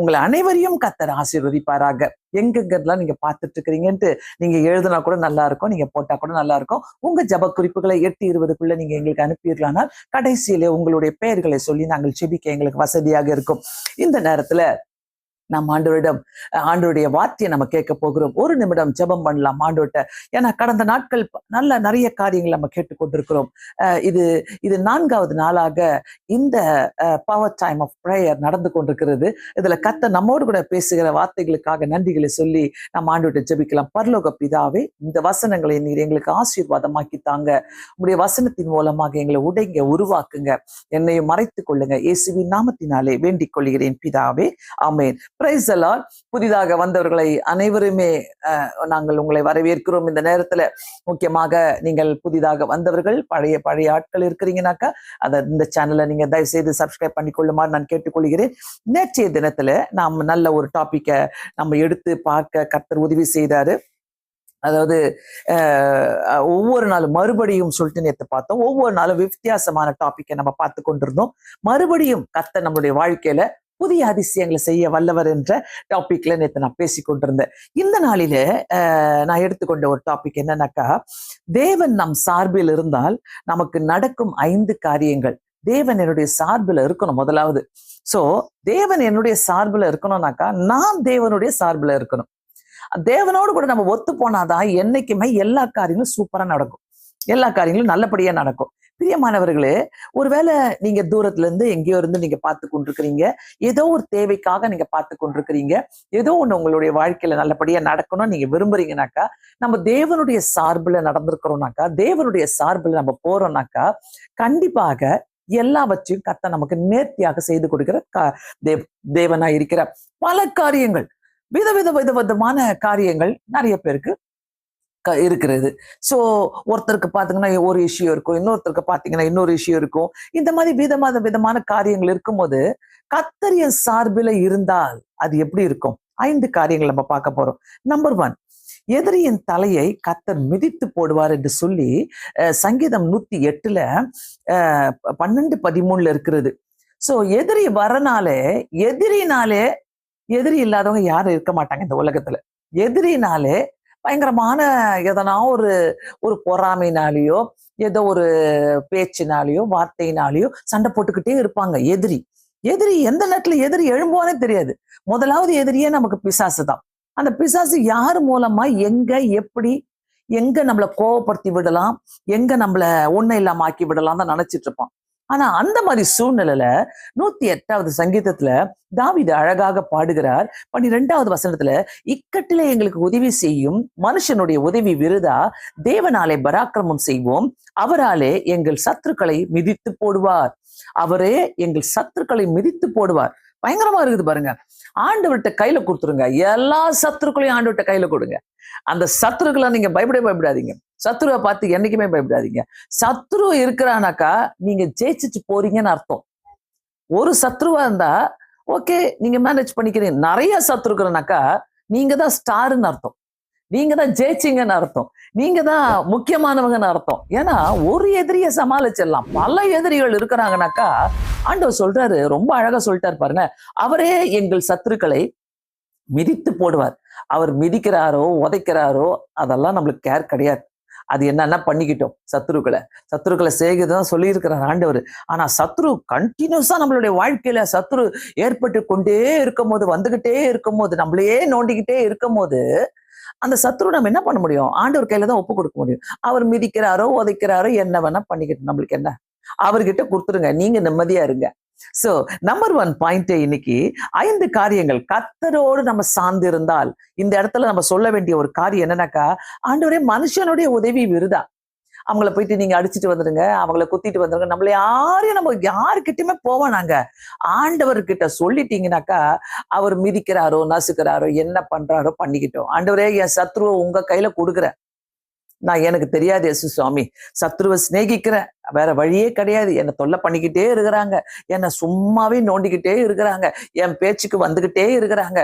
உங்களை அனைவரையும் கர்த்தர் ஆசீர்வதிப்பாராக. எங்கெங்கெல்லாம் நீங்க பார்த்துட்டு இருக்கிறீங்கன்ட்டு நீங்க எழுதுனா கூட நல்லா இருக்கும், நீங்க போட்டா கூட நல்லா இருக்கும். உங்க ஜப குறிப்புகளை 8:20 நீங்க எங்களுக்கு அனுப்பிடலாம்னா கடைசியிலே உங்களுடைய பெயர்களை சொல்லி நாங்கள் ஜெபிக்க எங்களுக்கு வசதியாக இருக்கும். இந்த நேரத்துல நாம் ஆண்டவருடைய வார்த்தையை நம்ம கேட்க போகிறோம். ஒரு நிமிடம் ஜெபம் பண்ணலாம் ஆண்டவர்கிட்ட. ஏன்னா கடந்த நாட்கள் நிறைய காரியங்கள் நம்ம கேட்டுக்கொண்டிருக்கிறோம். இது 4வது நாளாக இந்த பவர் டைம் ஆஃப் பிரேயர் நடந்து கொண்டிருக்கிறது. இதுல கர்த்தர் நம்மோடு கூட பேசுகிற வார்த்தைகளுக்காக நன்றிகளை சொல்லி நம்ம ஆண்டவர்கிட்ட ஜெபிக்கலாம். பரலோக பிதாவே, இந்த வசனங்களை நீர் எங்களுக்கு ஆசீர்வாதமாக்கி தாங்க. உங்களுடைய வசனத்தின் மூலமாக எங்களை உருவாக்குங்க, என்னையும் மறைத்துக் கொள்ளுங்க. இயேசுவின் நாமத்தினாலே வேண்டிக் கொள்கிறேன் பிதாவே, ஆமென். Praise the Lord. புதிதாக வந்தவர்களை அனைவருமே நாங்கள் உங்களை வரவேற்கிறோம். இந்த நேரத்துல முக்கியமாக நீங்கள் புதிதாக வந்தவர்கள், பழைய ஆட்கள் இருக்கிறீங்கன்னாக்கா இந்த சேனலை நீங்க தயவு செய்து சப்ஸ்கிரைப் பண்ணிக்கொள்ளுமாறு நான் கேட்டுக்கொள்கிறேன். நேற்றைய தினத்துல நாம் நல்ல ஒரு டாபிக்கை நம்ம எடுத்து பார்க்க கர்த்தர் உதவி செய்தாரு. அதாவது ஒவ்வொரு நாளும் மறுபடியும் சொல்லிட்டு நேற்று பார்த்தோம். ஒவ்வொரு நாளும் வித்தியாசமான டாபிக்கை நம்ம பார்த்து கொண்டிருந்தோம். மறுபடியும் கர்த்தர் நம்மளுடைய வாழ்க்கையில புதிய அதிசயங்களை செய்ய வல்லவர் என்ற டாபிக்ல நேற்று நான் பேசி கொண்டிருந்தேன். இந்த நாளில நான் எடுத்துக்கொண்ட ஒரு டாபிக் என்னன்னாக்கா, தேவன் நம் சார்பில் இருந்தால் நமக்கு நடக்கும் 5 காரியங்கள். தேவன் என்னுடைய சார்பில் இருக்கணும் முதலாவது. சோ தேவன் என்னுடைய சார்பில் இருக்கணும்னாக்கா நான் தேவனுடைய சார்பில் இருக்கணும். தேவனோடு கூட நம்ம ஒத்து போனாதான் என்னைக்குமே எல்லா காரியங்களும் சூப்பரா நடக்கும், எல்லா காரியங்களும் நல்லபடியா நடக்கும். பிரியமானவர்களே, ஒருவேளை நீங்க தூரத்துல இருந்து எங்கேயோ இருந்து நீங்க பார்த்து கொண்டிருக்கிறீங்க, ஏதோ ஒரு தேவைக்காக நீங்க பார்த்து கொண்டிருக்கிறீங்க, ஏதோ ஒண்ணு உங்களுடைய வாழ்க்கையில நல்லபடியா நடக்கணும்னு நீங்க விரும்புறீங்கனாக்கா, நம்ம தேவனுடைய சார்புல நடந்திருக்கிறோம்னாக்கா, தேவனுடைய சார்புல நம்ம போறோம்னாக்கா, கண்டிப்பாக எல்லாவற்றையும் கர்த்தர் நமக்கு நேர்த்தியாக செய்து கொடுக்கிற தேவனா இருக்கிற பல காரியங்கள், விதவிதமான காரியங்கள் நிறைய பேருக்கு இருக்கிறது. சோ ஒருத்தருக்கு பாத்தீங்கன்னா ஒரு இஷ்யூ இருக்கும், இன்னொருத்தருக்கு பாத்தீங்கன்னா இன்னொரு இஷ்யூ இருக்கும். இந்த மாதிரி விதமான காரியங்கள் இருக்கும்போது கர்த்தர் சார்பில இருந்தால் அது எப்படி இருக்கும்? 5 காரியங்கள் நம்ம பார்க்க போறோம். நம்பர் 1, எதிரியின் தலையை கர்த்தர் மிதித்து போடுவார் என்று சொல்லி சங்கீதம் 108 12-13 இருக்கிறது. சோ எதிரி வரனாலே, எதிரி இல்லாதவங்க யாரும் இருக்க மாட்டாங்க இந்த உலகத்துல. எதிரினாலே பயங்கரமான எதனா ஒரு பொறாமைனாலேயோ, ஏதோ ஒரு பேச்சினாலேயோ, வார்த்தையினாலேயோ சண்டை போட்டுக்கிட்டே இருப்பாங்க. எதிரி எந்த நேரத்துல எதிரி எழும்புவானே தெரியாது. முதலாவது எதிரியே நமக்கு பிசாசு தான். அந்த பிசாசு யார் மூலமா எங்க நம்மளை கோவப்படுத்தி விடலாம், எங்க நம்மள ஒண்ணு இல்லாம ஆக்கி விடலாம் தான் நினைச்சிட்டு இருப்பான். ஆனா அந்த மாதிரி சூழ்நிலையில 108வது சங்கீதத்துல தாவீது அழகாக பாடுகிறார். 12வது வசனத்துல, இக்கட்டிலே எங்களுக்கு உதவி செய்யும் மனுஷனுடைய உதவி விருதா, தேவனாலே பராக்கிரமம் செய்வோம், அவராலே எங்கள் சத்துருக்களை மிதித்து போடுவார். அவரே எங்கள் சத்துருக்களை மிதித்து போடுவார். பயங்கரமா இருக்குது பாருங்க. ஆண்டவர்கிட்ட கையில கொடுத்துருங்க, எல்லா சத்துருக்களையும் ஆண்டவர்கிட்ட கையில கொடுங்க. அந்த சத்துருக்களை நீங்க பயப்படாதீங்க. சத்துருவை பார்த்து என்னைக்குமே பயப்படாதீங்க. சத்துரு இருக்கிறானாக்கா நீங்க ஜெயிச்சுட்டு போறீங்கன்னு அர்த்தம். ஒரு சத்ருவா இருந்தா ஓகே, நீங்க மேனேஜ் பண்ணிக்கிறீங்க. நிறைய சத்துருக்கிறனாக்கா நீங்க தான் ஸ்டாருன்னு அர்த்தம், நீங்க தான் ஜெயிச்சிங்கன்னு அர்த்தம், நீங்க தான் முக்கியமானவங்கன்னு அர்த்தம். ஏன்னா ஒரு எதிரியை சமாளிச்சிடலாம், பல எதிரிகள் இருக்கிறாங்கனாக்கா ஆண்டவர் சொல்றாரு, ரொம்ப அழகா சொல்லிட்டாரு பாருங்க, அவரே எங்கள் சத்துருக்களை மிதித்து போடுவார். அவர் மிதிக்கிறாரோ உதைக்கிறாரோ அதெல்லாம் நம்மளுக்கு கேர் கிடையாது. அது என்னன்னா பண்ணிக்கிட்டோம், சத்துருக்களை செய்கிறதான் சொல்லியிருக்கிறார் ஆண்டவர். ஆனா சத்ரு கண்டினியூஸா நம்மளுடைய வாழ்க்கையில சத்ரு ஏற்பட்டு கொண்டே இருக்கும் போது, வந்துகிட்டே இருக்கும் போது, நம்மளையே நோண்டிக்கிட்டே இருக்கும் போது, அந்த சத்ரு நம்ம என்ன பண்ண முடியும்? ஆண்டவர் கையில தான் ஒப்பு கொடுக்க முடியும். அவர் மிதிக்கிறாரோ உதைக்கிறாரோ என்ன வேணா பண்ணிக்கிட்டு, நம்மளுக்கு என்ன, அவர்கிட்ட கொடுத்துருங்க, நீங்க நிம்மதியா இருங்க. சோ நம்பர் 1 பாயிண்ட் இன்னைக்கு 5 காரியங்கள் கர்த்தரோடு நம்ம சார்ந்து இருந்தால். இந்த இடத்துல நம்ம சொல்ல வேண்டிய ஒரு காரியம் என்னன்னாக்கா, ஆண்டவரே மனுஷனுடைய உதவி விருதா. அவங்கள போயிட்டு நீங்க அடிச்சுட்டு வந்துருங்க, அவங்கள குத்திட்டு வந்துருங்க, நம்ம யாருக்கிட்டயுமே போவோம். நாங்க ஆண்டவர்கிட்ட சொல்லிட்டீங்கன்னாக்கா, அவர் மிதிக்கிறாரோ நசுக்கிறாரோ என்ன பண்றாரோ பண்ணிக்கிட்டோம். ஆண்டவரே என் சத்ருவை உங்க கையில கொடுக்குறேன், நான் எனக்கு தெரியாது இயேசு சுவாமி, சத்ருவை சிநேகிக்கிறேன், வேற வழியே கிடையாது, என்னை தொல்லை பண்ணிக்கிட்டே இருக்கிறாங்க, என்னை சும்மாவே நோண்டிக்கிட்டே இருக்கிறாங்க, என் பேச்சுக்கு வந்துகிட்டே இருக்கிறாங்க,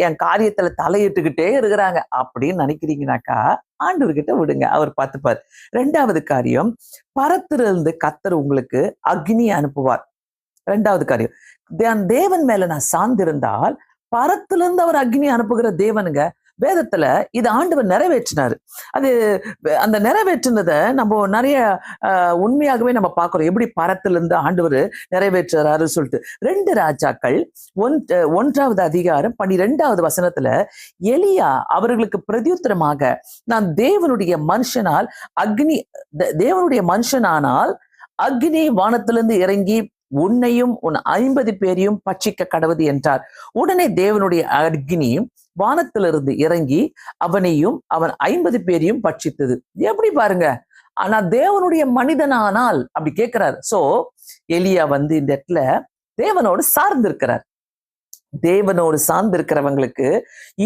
என் காரியத்துல தலையிட்டுக்கிட்டே இருக்கிறாங்க அப்படின்னு நினைக்கிறீங்கனாக்கா ஆண்டவர்கிட்ட விடுங்க, அவர் பார்த்துப்பார். 2வது காரியம், பரத்திலிருந்து கர்த்தர் உங்களுக்கு அக்னி அனுப்புவார். இரண்டாவது காரியம், தேவன் மேல நான் சார்ந்திருந்தால் பரத்திலிருந்து அவர் அக்னி அனுப்புகிற தேவனுங்க. வேதத்துல இது ஆண்டவர் நிறைவேற்றினாரு. அது அந்த நிறைவேற்றினதை நம்ம நிறைய உண்மையாகவே நம்ம பார்க்கிறோம், எப்படி பரத்திலிருந்து ஆண்டவர் நிறைவேற்றுறாரு சொல்லிட்டு. 2 ராஜாக்கள் 1வது அதிகாரம் 12வது வசனத்துல எலியா அவர்களுக்கு பிரதியுத்தரமாக, நான் தேவனுடைய மனுஷனானால் அக்னி வானத்திலிருந்து இறங்கி உன்னையும் உன் 50 பேரையும் பட்சிக்க கடவுது என்றார். உடனே தேவனுடைய அக்னி வானத்திலிருந்து இறங்கி அவனையும் அவன் 50 பேரையும் பட்சித்தது. எப்படி பாருங்க, ஆனா தேவனுடைய மனிதனானால் அப்படி கேட்கிறார். சோ எலியா இந்த இடத்துல தேவனோடு சார்ந்திருக்கிறார். தேவனோடு சார்ந்திருக்கிறவங்களுக்கு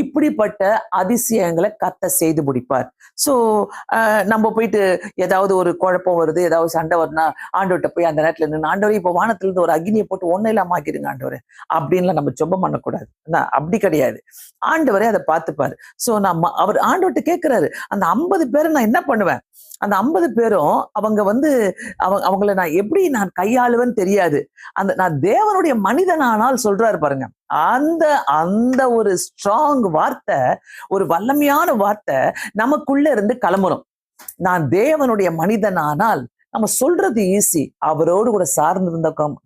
இப்படிப்பட்ட அதிசயங்களை கர்த்தர் செய்து முடிப்பார். சோ நம்ம போயிட்டு ஏதாவது ஒரு குழப்பம் வருது, ஏதாவது சண்டை வருதுன்னா ஆண்டவர்கிட்ட போய் அந்த நேரத்துல நின்று, ஆண்டவரே இப்போ வானத்திலிருந்து ஒரு அக்னியை போட்டு ஒன்னும் இல்லாம ஆக்கிடுங்க ஆண்டவரே அப்படின்லாம் நம்ம ஜெபம் பண்ணக்கூடாது. அப்படி கிடையாது, ஆண்டவரே அதை பார்த்துப்பாரு. சோ அவர் ஆண்டவர்கிட்ட கேட்கிறாரு, அந்த 50 பேரை நான் என்ன பண்ணுவேன்? அந்த 50 பேரும் அவங்கள நான் எப்படி நான் கையாளுவேன்னு தெரியாது. நான் தேவனுடைய மனிதனானால் சொல்றாரு பாருங்க, அந்த ஒரு ஸ்ட்ராங் வார்த்தை, ஒரு வல்லமையான வார்த்தை நமக்குள்ள இருந்து கிளம்பணும். நான் தேவனுடைய மனிதனானால் நம்ம சொல்றது ஈஸி. அவரோடு கூட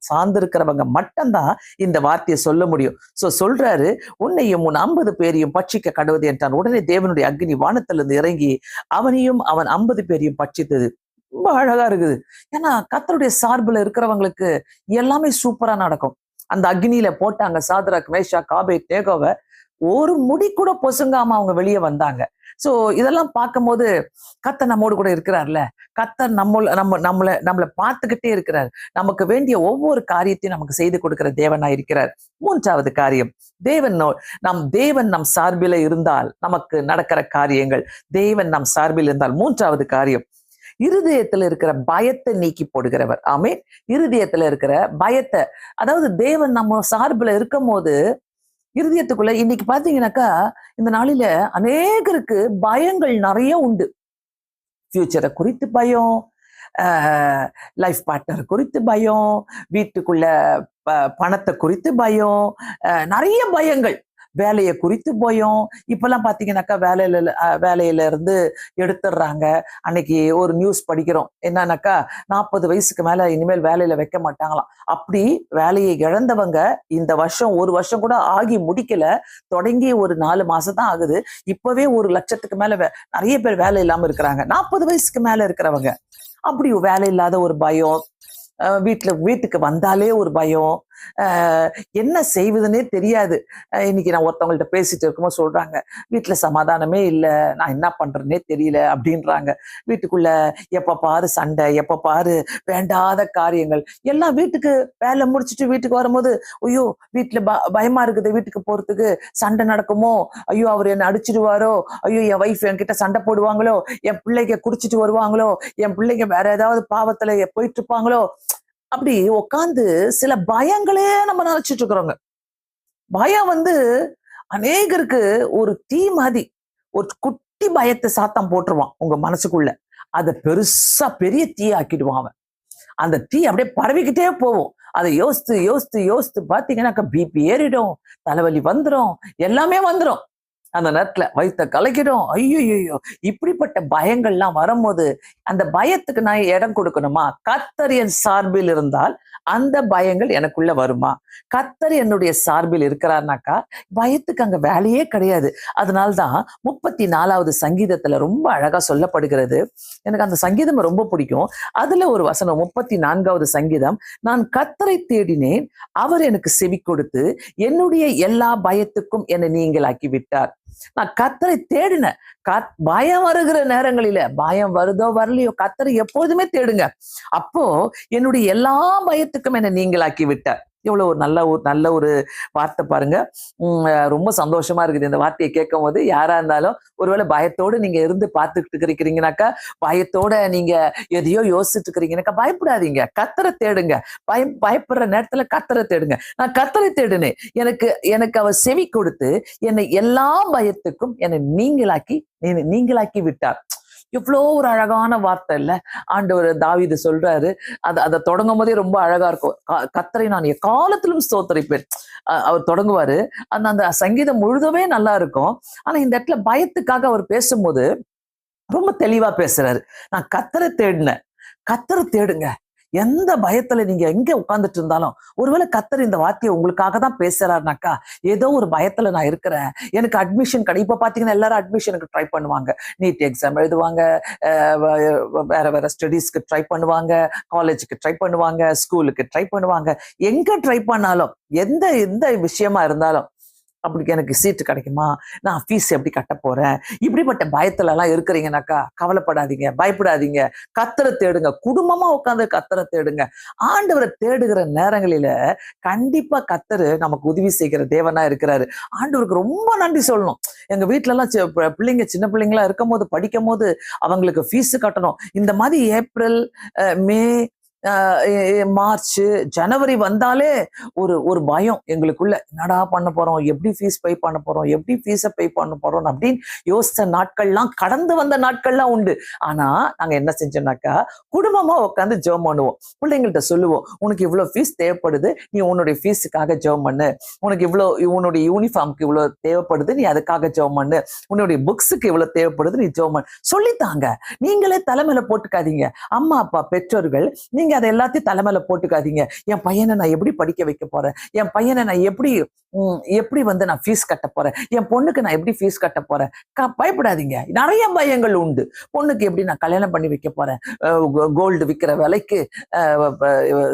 சார்ந்திருக்கிறவங்க மட்டும்தான் இந்த வார்த்தையை சொல்ல முடியும். சோ சொல்றாரு, உன்னையும் உன் 50 பேரையும் பட்சிக்க கடவுது என்றான். உடனே தேவனுடைய அக்னி வானத்திலிருந்து இறங்கி அவனையும் அவன் 50 பேரையும் பட்சித்தது. ரொம்ப அழகா இருக்குது. ஏன்னா கர்த்தருடைய சார்புல இருக்கிறவங்களுக்கு எல்லாமே சூப்பரா நடக்கும். அந்த அக்னியில போட்டாங்க சாத்ராக், மேஷாக், ஆபேத்நேகோவை. ஒரு முடி கூட பொசுங்காம அவங்க வெளியே வந்தாங்க. சோ இதெல்லாம் பார்க்கும்போது கர்த்தர் நம்மோடு கூட இருக்கிறார்ல, கர்த்தர் நம்மளை பார்த்துக்கிட்டே இருக்கிறார். நமக்கு வேண்டிய ஒவ்வொரு காரியத்தையும் நமக்கு செய்து கொடுக்கிற தேவனா இருக்கிறார். 3வது காரியம், தேவன் நம் சார்பில இருந்தால் நமக்கு நடக்கிற காரியங்கள். தேவன் நம் சார்பில் இருந்தால். 3வது காரியம், இருதயத்துல இருக்கிற பயத்தை நீக்கி போடுகிறவர். ஆமென். இருதயத்துல இருக்கிற பயத்தை, அதாவது தேவன் நம்ம சார்புல இருக்கும் போது இருதயத்துக்குள்ள, இன்னைக்கு பாத்தீங்கன்னாக்கா இந்த நாளில அநேகருக்கு பயங்கள் நிறைய உண்டு. ஃபியூச்சரை குறித்து பயம், லைஃப் பார்ட்னர் குறித்து பயம், வீட்டுக்குள்ள பணத்தை குறித்து பயம், நிறைய பயங்கள். வேலையை குறித்து பயம். இப்பெல்லாம் பாத்தீங்கன்னாக்கா வேலையில இருந்து எடுத்துடுறாங்க. அன்னைக்கு ஒரு நியூஸ் படிக்கிறோம், என்னன்னாக்கா 40 வயசுக்கு மேல இனிமேல் வேலையில வைக்க மாட்டாங்களாம். அப்படி வேலையை இழந்தவங்க இந்த வருஷம் 1 வருஷம் கூட ஆகி முடிக்கல, தொடங்கி ஒரு 4 மாசம் தான் ஆகுது. இப்பவே 1 லட்சத்துக்கு மேல நிறைய பேர் வேலை இல்லாம இருக்கிறாங்க, 40 வயசுக்கு மேல இருக்கிறவங்க. அப்படி வேலை இல்லாத ஒரு பயம், வீட்டுக்கு வந்தாலே ஒரு பயம், என்ன செய்வதுன்னே தெரியாது. இன்னைக்கு நான் ஒருத்தவங்கள்ட்ட பேசிட்டு இருக்கும்போது சொல்றாங்க, வீட்டுல சமாதானமே இல்லை, நான் என்ன பண்றேன்னே தெரியல அப்படின்றாங்க. வீட்டுக்குள்ள எப்ப பாரு சண்டை, எப்ப பாரு வேண்டாத காரியங்கள் எல்லாம். வீட்டுக்கு வேலை முடிச்சுட்டு வீட்டுக்கு வரும்போது, ஐயோ வீட்டுல பயமா இருக்குது, வீட்டுக்கு போறதுக்கு சண்டை நடக்குமோ, ஐயோ அவர் என்ன அடிச்சிடுவாரோ, ஐயோ என் வைஃப் என்கிட்ட சண்டை போடுவாங்களோ, என் பிள்ளைங்க குடிச்சிட்டு வருவாங்களோ, என் பிள்ளைங்க வேற ஏதாவது பாவத்துல போயிட்டு இருப்பாங்களோ. அப்படி உட்காந்து சில பயங்களே நம்ம நினைச்சிட்டு இருக்கிறோங்க. பயம் அநேகருக்கு ஒரு தீ மாதிரி, ஒரு குட்டி பயத்தை சாத்தான் போட்டுருவான் உங்க மனசுக்குள்ள. அதை பெருசா பெரிய தீ ஆக்கிடுவான் அவன். அந்த தீ அப்படியே பரவிக்கிட்டே போவோம். அதை யோசித்து யோசித்து யோசித்து பாத்தீங்கன்னாக்கா பிபி ஏறிடும், தலைவலி வந்துடும், எல்லாமே வந்துடும். அந்த நேரத்துல வயிற்ற கலக்கிடும். ஐயோ, இப்படிப்பட்ட பயங்கள்லாம் வரும்போது அந்த பயத்துக்கு நான் இடம் கொடுக்கணுமா? கர்த்தர் என் சார்பில் இருந்தால் அந்த பயங்கள் எனக்குள்ள வருமா? கர்த்தர் என்னுடைய சார்பில் இருக்கிறார்னாக்கா பயத்துக்கு அங்க வேலையே கிடையாது. அதனால்தான் 34வது சங்கீதத்துல ரொம்ப அழகா சொல்லப்படுகிறது. எனக்கு அந்த சங்கீதம் ரொம்ப பிடிக்கும். அதுல ஒரு வசனம், 34வது சங்கீதம், நான் கர்த்தரை தேடினேன், அவர் எனக்கு செவி கொடுத்து என்னுடைய எல்லா பயத்துக்கும் என்னை நீங்களாக்கி விட்டார். நான் கர்த்தரை தேடினேன். பயம் வருகிற நேரங்களில, பயம் வருதோ வரலையோ, கர்த்தரை எப்போதுமே தேடுங்க. அப்போ என்னுடைய எல்லா பயத்துக்கும் என்னை நீங்களாக்கி விட்டார். எவ்வளவு ஒரு நல்ல ஒரு வார்த்தை பாருங்க. ரொம்ப சந்தோஷமா இருக்குது இந்த வார்த்தையை கேட்கும் போது. யாரா இருந்தாலும் ஒருவேளை பயத்தோடு நீங்க இருந்து பார்த்துக்கிட்டு இருக்கிறீங்கனாக்கா, பயத்தோட நீங்க எதையோ யோசிச்சுட்டு இருக்கிறீங்கனாக்கா பயப்படாதீங்க, கர்த்தரை தேடுங்க. பயப்படுற நேரத்துல கர்த்தரை தேடுங்க. நான் கர்த்தரை தேடுனேன், எனக்கு அவர் செவி கொடுத்து என்னை எல்லா பயத்துக்கும் என்னை நீங்களாக்கி விட்டார். எவ்வளோ ஒரு அழகான வார்த்தை இல்ல. ஆண்டவர் தாவீது சொல்றாரு. அதை தொடங்கும் போதே ரொம்ப அழகா இருக்கும். கர்த்தரை நான் எக்காலத்திலும் ஸ்தோத்தரிப்பேன். அவர் தொடங்குவாரு. அந்த அந்த சங்கீதம் முழுதவே நல்லா இருக்கும். ஆனா இந்த இடத்துல பயத்துக்காக அவர் பேசும்போது ரொம்ப தெளிவா பேசுறாரு. நான் கர்த்தரை தேடினேன். கர்த்தரை தேடுங்க. எந்த பயத்துல நீங்க எங்க உட்கார்ந்துட்டு இருந்தாலும், ஒருவேளை கர்த்தர் இந்த வார்த்தையை உங்களுக்காக தான் பேசுறாருனாக்கா, ஏதோ ஒரு பயத்துல நான் இருக்கிறேன். எனக்கு அட்மிஷன் இப்ப பாத்தீங்கன்னா எல்லாரும் அட்மிஷனுக்கு ட்ரை பண்ணுவாங்க. நீட் எக்ஸாம் எழுதுவாங்க, வேற வேற ஸ்டடீஸ்க்கு ட்ரை பண்ணுவாங்க, காலேஜுக்கு ட்ரை பண்ணுவாங்க, ஸ்கூலுக்கு ட்ரை பண்ணுவாங்க. எங்க ட்ரை பண்ணாலும், எந்த எந்த விஷயமா இருந்தாலும், அப்படி எனக்கு சீட்டு கிடைக்குமா, நான் ஃபீஸ் எப்படி கட்ட போறேன், இப்படிப்பட்ட பயத்துல எல்லாம் இருக்கிறீங்கனாக்கா கவலைப்படாதீங்க, பயப்படாதீங்க. கர்த்தரை தேடுங்க. குடும்பமா உட்கார்ந்து கர்த்தரை தேடுங்க. ஆண்டவரை தேடுகிற நேரங்களில கண்டிப்பா கர்த்தர் நமக்கு உதவி செய்கிற தேவனா இருக்கிறாரு. ஆண்டவருக்கு ரொம்ப நன்றி சொல்லணும். எங்க வீட்டுல எல்லாம் பிள்ளைங்க சின்ன பிள்ளைங்களா இருக்கும் போது படிக்கும் போது அவங்களுக்கு ஃபீஸ் கட்டணும். இந்த மாதிரி ஏப்ரல், மே, மார்ச், ஜனவரி வந்தாலே ஒரு ஒரு பயம் எங்களுக்குள்ள. என்னடா பண்ண போறோம், எப்படி ஃபீஸ் பே பண்ண போறோம், எப்படி ஃபீஸை பே பண்ண போறோம் அப்படின்னு யோசிச்ச நாட்கள்லாம், கடந்து வந்த நாட்கள்லாம் உண்டு. ஆனா நாங்க என்ன செஞ்சோம்னாக்கா, குடும்பமா உட்காந்து ஜெபம் பண்ணுவோம். பிள்ளைங்கள்ட்ட சொல்லுவோம், உனக்கு இவ்வளவு ஃபீஸ் தேவைப்படுது, நீ உன்னுடைய ஃபீஸுக்காக ஜெபம் பண்ணு. உனக்கு உன்னுடைய யூனிஃபார்முக்கு இவ்வளவு தேவைப்படுது, நீ அதுக்காக ஜெபம் பண்ணு. உன்னுடைய புக்ஸுக்கு இவ்வளவு தேவைப்படுது, நீ ஜெபம் பண்ணு. சொல்லித்தாங்க. நீங்களே தலைமையில போட்டுக்காதீங்க. அம்மா அப்பா பெற்றோர்கள் நீங்க அதை எல்லாத்தையும் தலைமையில போட்டுக்காதீங்க. என் பையனை நான் எப்படி படிக்க வைக்க போறேன், என் பையனை நான் எப்படி எப்படி நான் ஃபீஸ் கட்ட போறேன், என் பொண்ணுக்கு நான் எப்படி ஃபீஸ் கட்ட போறேன். பயப்படாதீங்க. நிறைய பயங்கள் உண்டு. பொண்ணுக்கு எப்படி நான் கல்யாணம் பண்ணி வைக்க போறேன், கோல்டு விற்கிற விலைக்கு,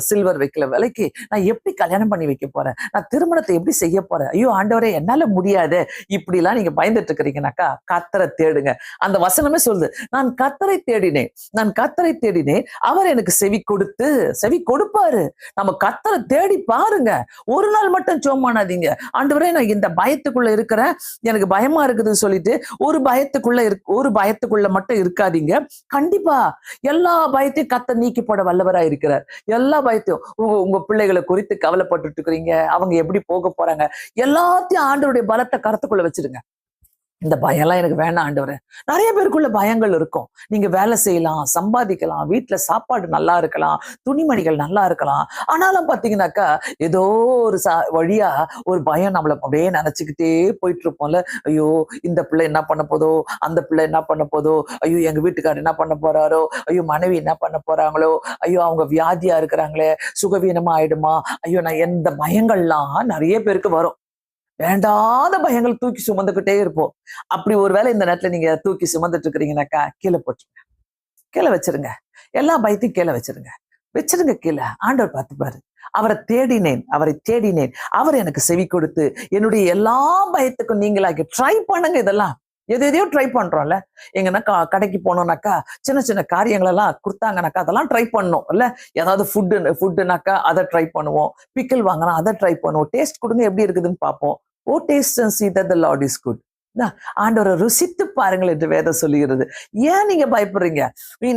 சில்வர் விற்கிற விலைக்கு நான் எப்படி கல்யாணம் பண்ணி வைக்க போறேன், நான் திருமணத்தை எப்படி செய்ய போறேன், ஐயோ ஆண்டவரே என்னால முடியாது, இப்படிலாம் நீங்க பயந்துட்டு இருக்கிறீங்கனாக்கா கர்த்தரை தேடுங்க. அந்த வசனமே சொல்லுது, நான் கர்த்தரை தேடினேன், நான் கர்த்தரை தேடினேன், அவர் எனக்கு செவி கொடுப்பாரு. நம்ம கர்த்தரை தேடி பாருங்க. ஒரு நாள் மட்டும் ஜெபம் பண்ணாதீங்க. ஆண்டவரே நான் இந்த பயத்துக்குள்ள இருக்கிறேன், எனக்கு பயமா இருக்குதுன்னு சொல்லிட்டு ஒரு பயத்துக்குள்ள மட்டும் இருக்காதீங்க. கண்டிப்பா எல்லா பயத்தையும் கர்த்தர் நீக்கி போட வல்லவரா இருக்கிறார். எல்லா பயத்தையும், உங்க பிள்ளைகளை குறித்து கவலைப்பட்டு இருக்கிறீங்க, அவங்க எப்படி போக போறாங்க, எல்லாத்தையும் ஆண்டவருடைய பலத்தை கருத்துக்குள்ள வச்சிருங்க. இந்த பயம்லாம் எனக்கு வேணாம் ஆண்டவரே. நிறைய பேருக்குள்ள பயங்கள் இருக்கும். நீங்க வேலை செய்யலாம், சம்பாதிக்கலாம், வீட்டுல சாப்பாடு நல்லா இருக்கலாம், துணிமணிகள் நல்லா இருக்கலாம். ஆனாலும் பாத்தீங்கன்னாக்கா ஏதோ ஒரு வழியா ஒரு பயம் நம்மளை அப்படியே நினைச்சுக்கிட்டே போயிட்டு இருப்போம்ல. ஐயோ இந்த பிள்ளை என்ன பண்ண போதோ, அந்த பிள்ளை என்ன பண்ண போதோ, ஐயோ எங்க வீட்டுக்காரர் என்ன பண்ண போறாரோ, ஐயோ மனைவி என்ன பண்ண போறாங்களோ, ஐயோ அவங்க வியாதியா இருக்கிறாங்களே, சுகவீனமா ஆயிடுமா, ஐயோ நான் எந்த பயங்கள்லாம் நிறைய பேருக்கு வரும். வேண்டாத பயங்கள் தூக்கி சுமந்துக்கிட்டே இருப்போம். அப்படி ஒருவேளை இந்த நேரத்துல நீங்க தூக்கி சுமந்துட்டு இருக்கிறீங்கன்னாக்கா கீழே போட்டுருங்க, கீழே வச்சிருங்க. எல்லா பயத்தையும் கீழே வச்சிருங்க கீழே. ஆண்டவர் பார்த்துப்பாரு. அவரை தேடினேன், அவர் எனக்கு செவி கொடுத்து என்னுடைய எல்லா பயத்துக்கும் நீங்களாக்கி. ட்ரை பண்ணுங்க. இதெல்லாம் எதையோ ட்ரை பண்றோம்ல. எங்கன்னா கடைக்கு போனோம்னாக்கா சின்ன சின்ன காரியங்கள் எல்லாம் கொடுத்தாங்கனாக்கா அதெல்லாம் ட்ரை பண்ணணும் இல்ல. ஏதாவது ஃபுட்டுனாக்கா அதை ட்ரை பண்ணுவோம். பிக்கிள் வாங்கினா அதை ட்ரை பண்ணுவோம். டேஸ்ட் கொடுங்க, எப்படி இருக்குதுன்னு பார்ப்போம். ஓ taste and see that the Lord is good. ஆண்டவரை ருசித்து பாருங்கள் என்று வேதம் சொல்லுகிறது. ஏன் நீங்க பயப்படுறீங்க?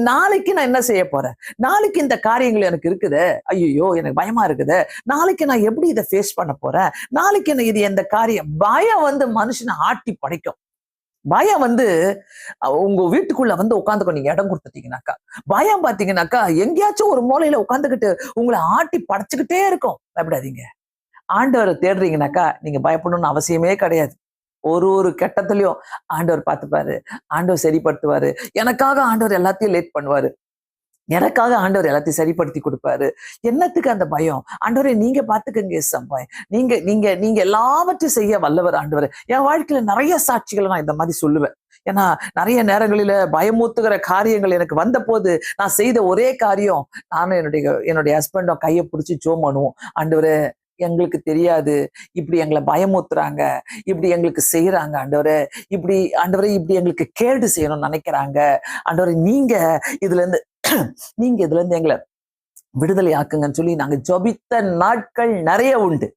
நாளைக்கு நான் என்ன செய்ய போறேன், நாளைக்கு இந்த காரியங்கள் எனக்கு இருக்குது, ஐயோ எனக்கு பயமா இருக்குது, நாளைக்கு நான் எப்படி இதை ஃபேஸ் பண்ண போறேன், நாளைக்கு என்ன இது எந்த காரியம். பயம் மனுஷனை ஆட்டி படைக்கும். பயம் உங்க வீட்டுக்குள்ள உட்காந்துக்கோ. நீங்க இடம் கொடுத்துட்டீங்கன்னாக்கா பயம் பாத்தீங்கன்னாக்கா எங்கேயாச்சும் ஒரு மூலையில உட்காந்துக்கிட்டு உங்களை ஆட்டி படைச்சுக்கிட்டே இருக்கும். பயப்படாதீங்க. ஆண்டவரை தேடுறீங்கன்னாக்கா நீங்க பயப்படணும்னு அவசியமே கிடையாது. ஒரு கட்டத்திலையும் ஆண்டவர் பார்த்துப்பாரு, ஆண்டவர் சரிப்படுத்துவாரு. எனக்காக ஆண்டவர் எல்லாத்தையும் லேட் பண்ணுவாரு, எனக்காக ஆண்டவர் எல்லாத்தையும் சரிப்படுத்தி கொடுப்பாரு. என்னத்துக்கு அந்த பயம்? ஆண்டவரே நீங்க பாத்துக்கங்க. நீங்க நீங்க நீங்க எல்லாவற்றையும் செய்ய வல்லவர் ஆண்டவர். என் வாழ்க்கையில நிறைய சாட்சிகளை நான் இந்த மாதிரி சொல்லுவேன். ஏன்னா நிறைய நேரங்களில பயமூத்துகிற காரியங்கள் எனக்கு வந்த போது நான் செய்த ஒரே காரியம், நானும் என்னுடைய ஹஸ்பண்டும் கையை பிடிச்சி ஜெபம் பண்ணுவோம். ஆண்டவரே எங்களுக்கு தெரியாது, இப்படி எங்களை பயமுத்துறாங்க, இப்படி எங்களுக்கு செய்யறாங்க ஆண்டவரே, இப்படி எங்களுக்கு கேடு செய்யணும்னு நினைக்கிறாங்க ஆண்டவரே, நீங்க இதுல இருந்து எங்களை விடுதலை ஆக்குங்கன்னு சொல்லி நாங்க ஜெபித்த நாட்கள் நிறைய உண்டு.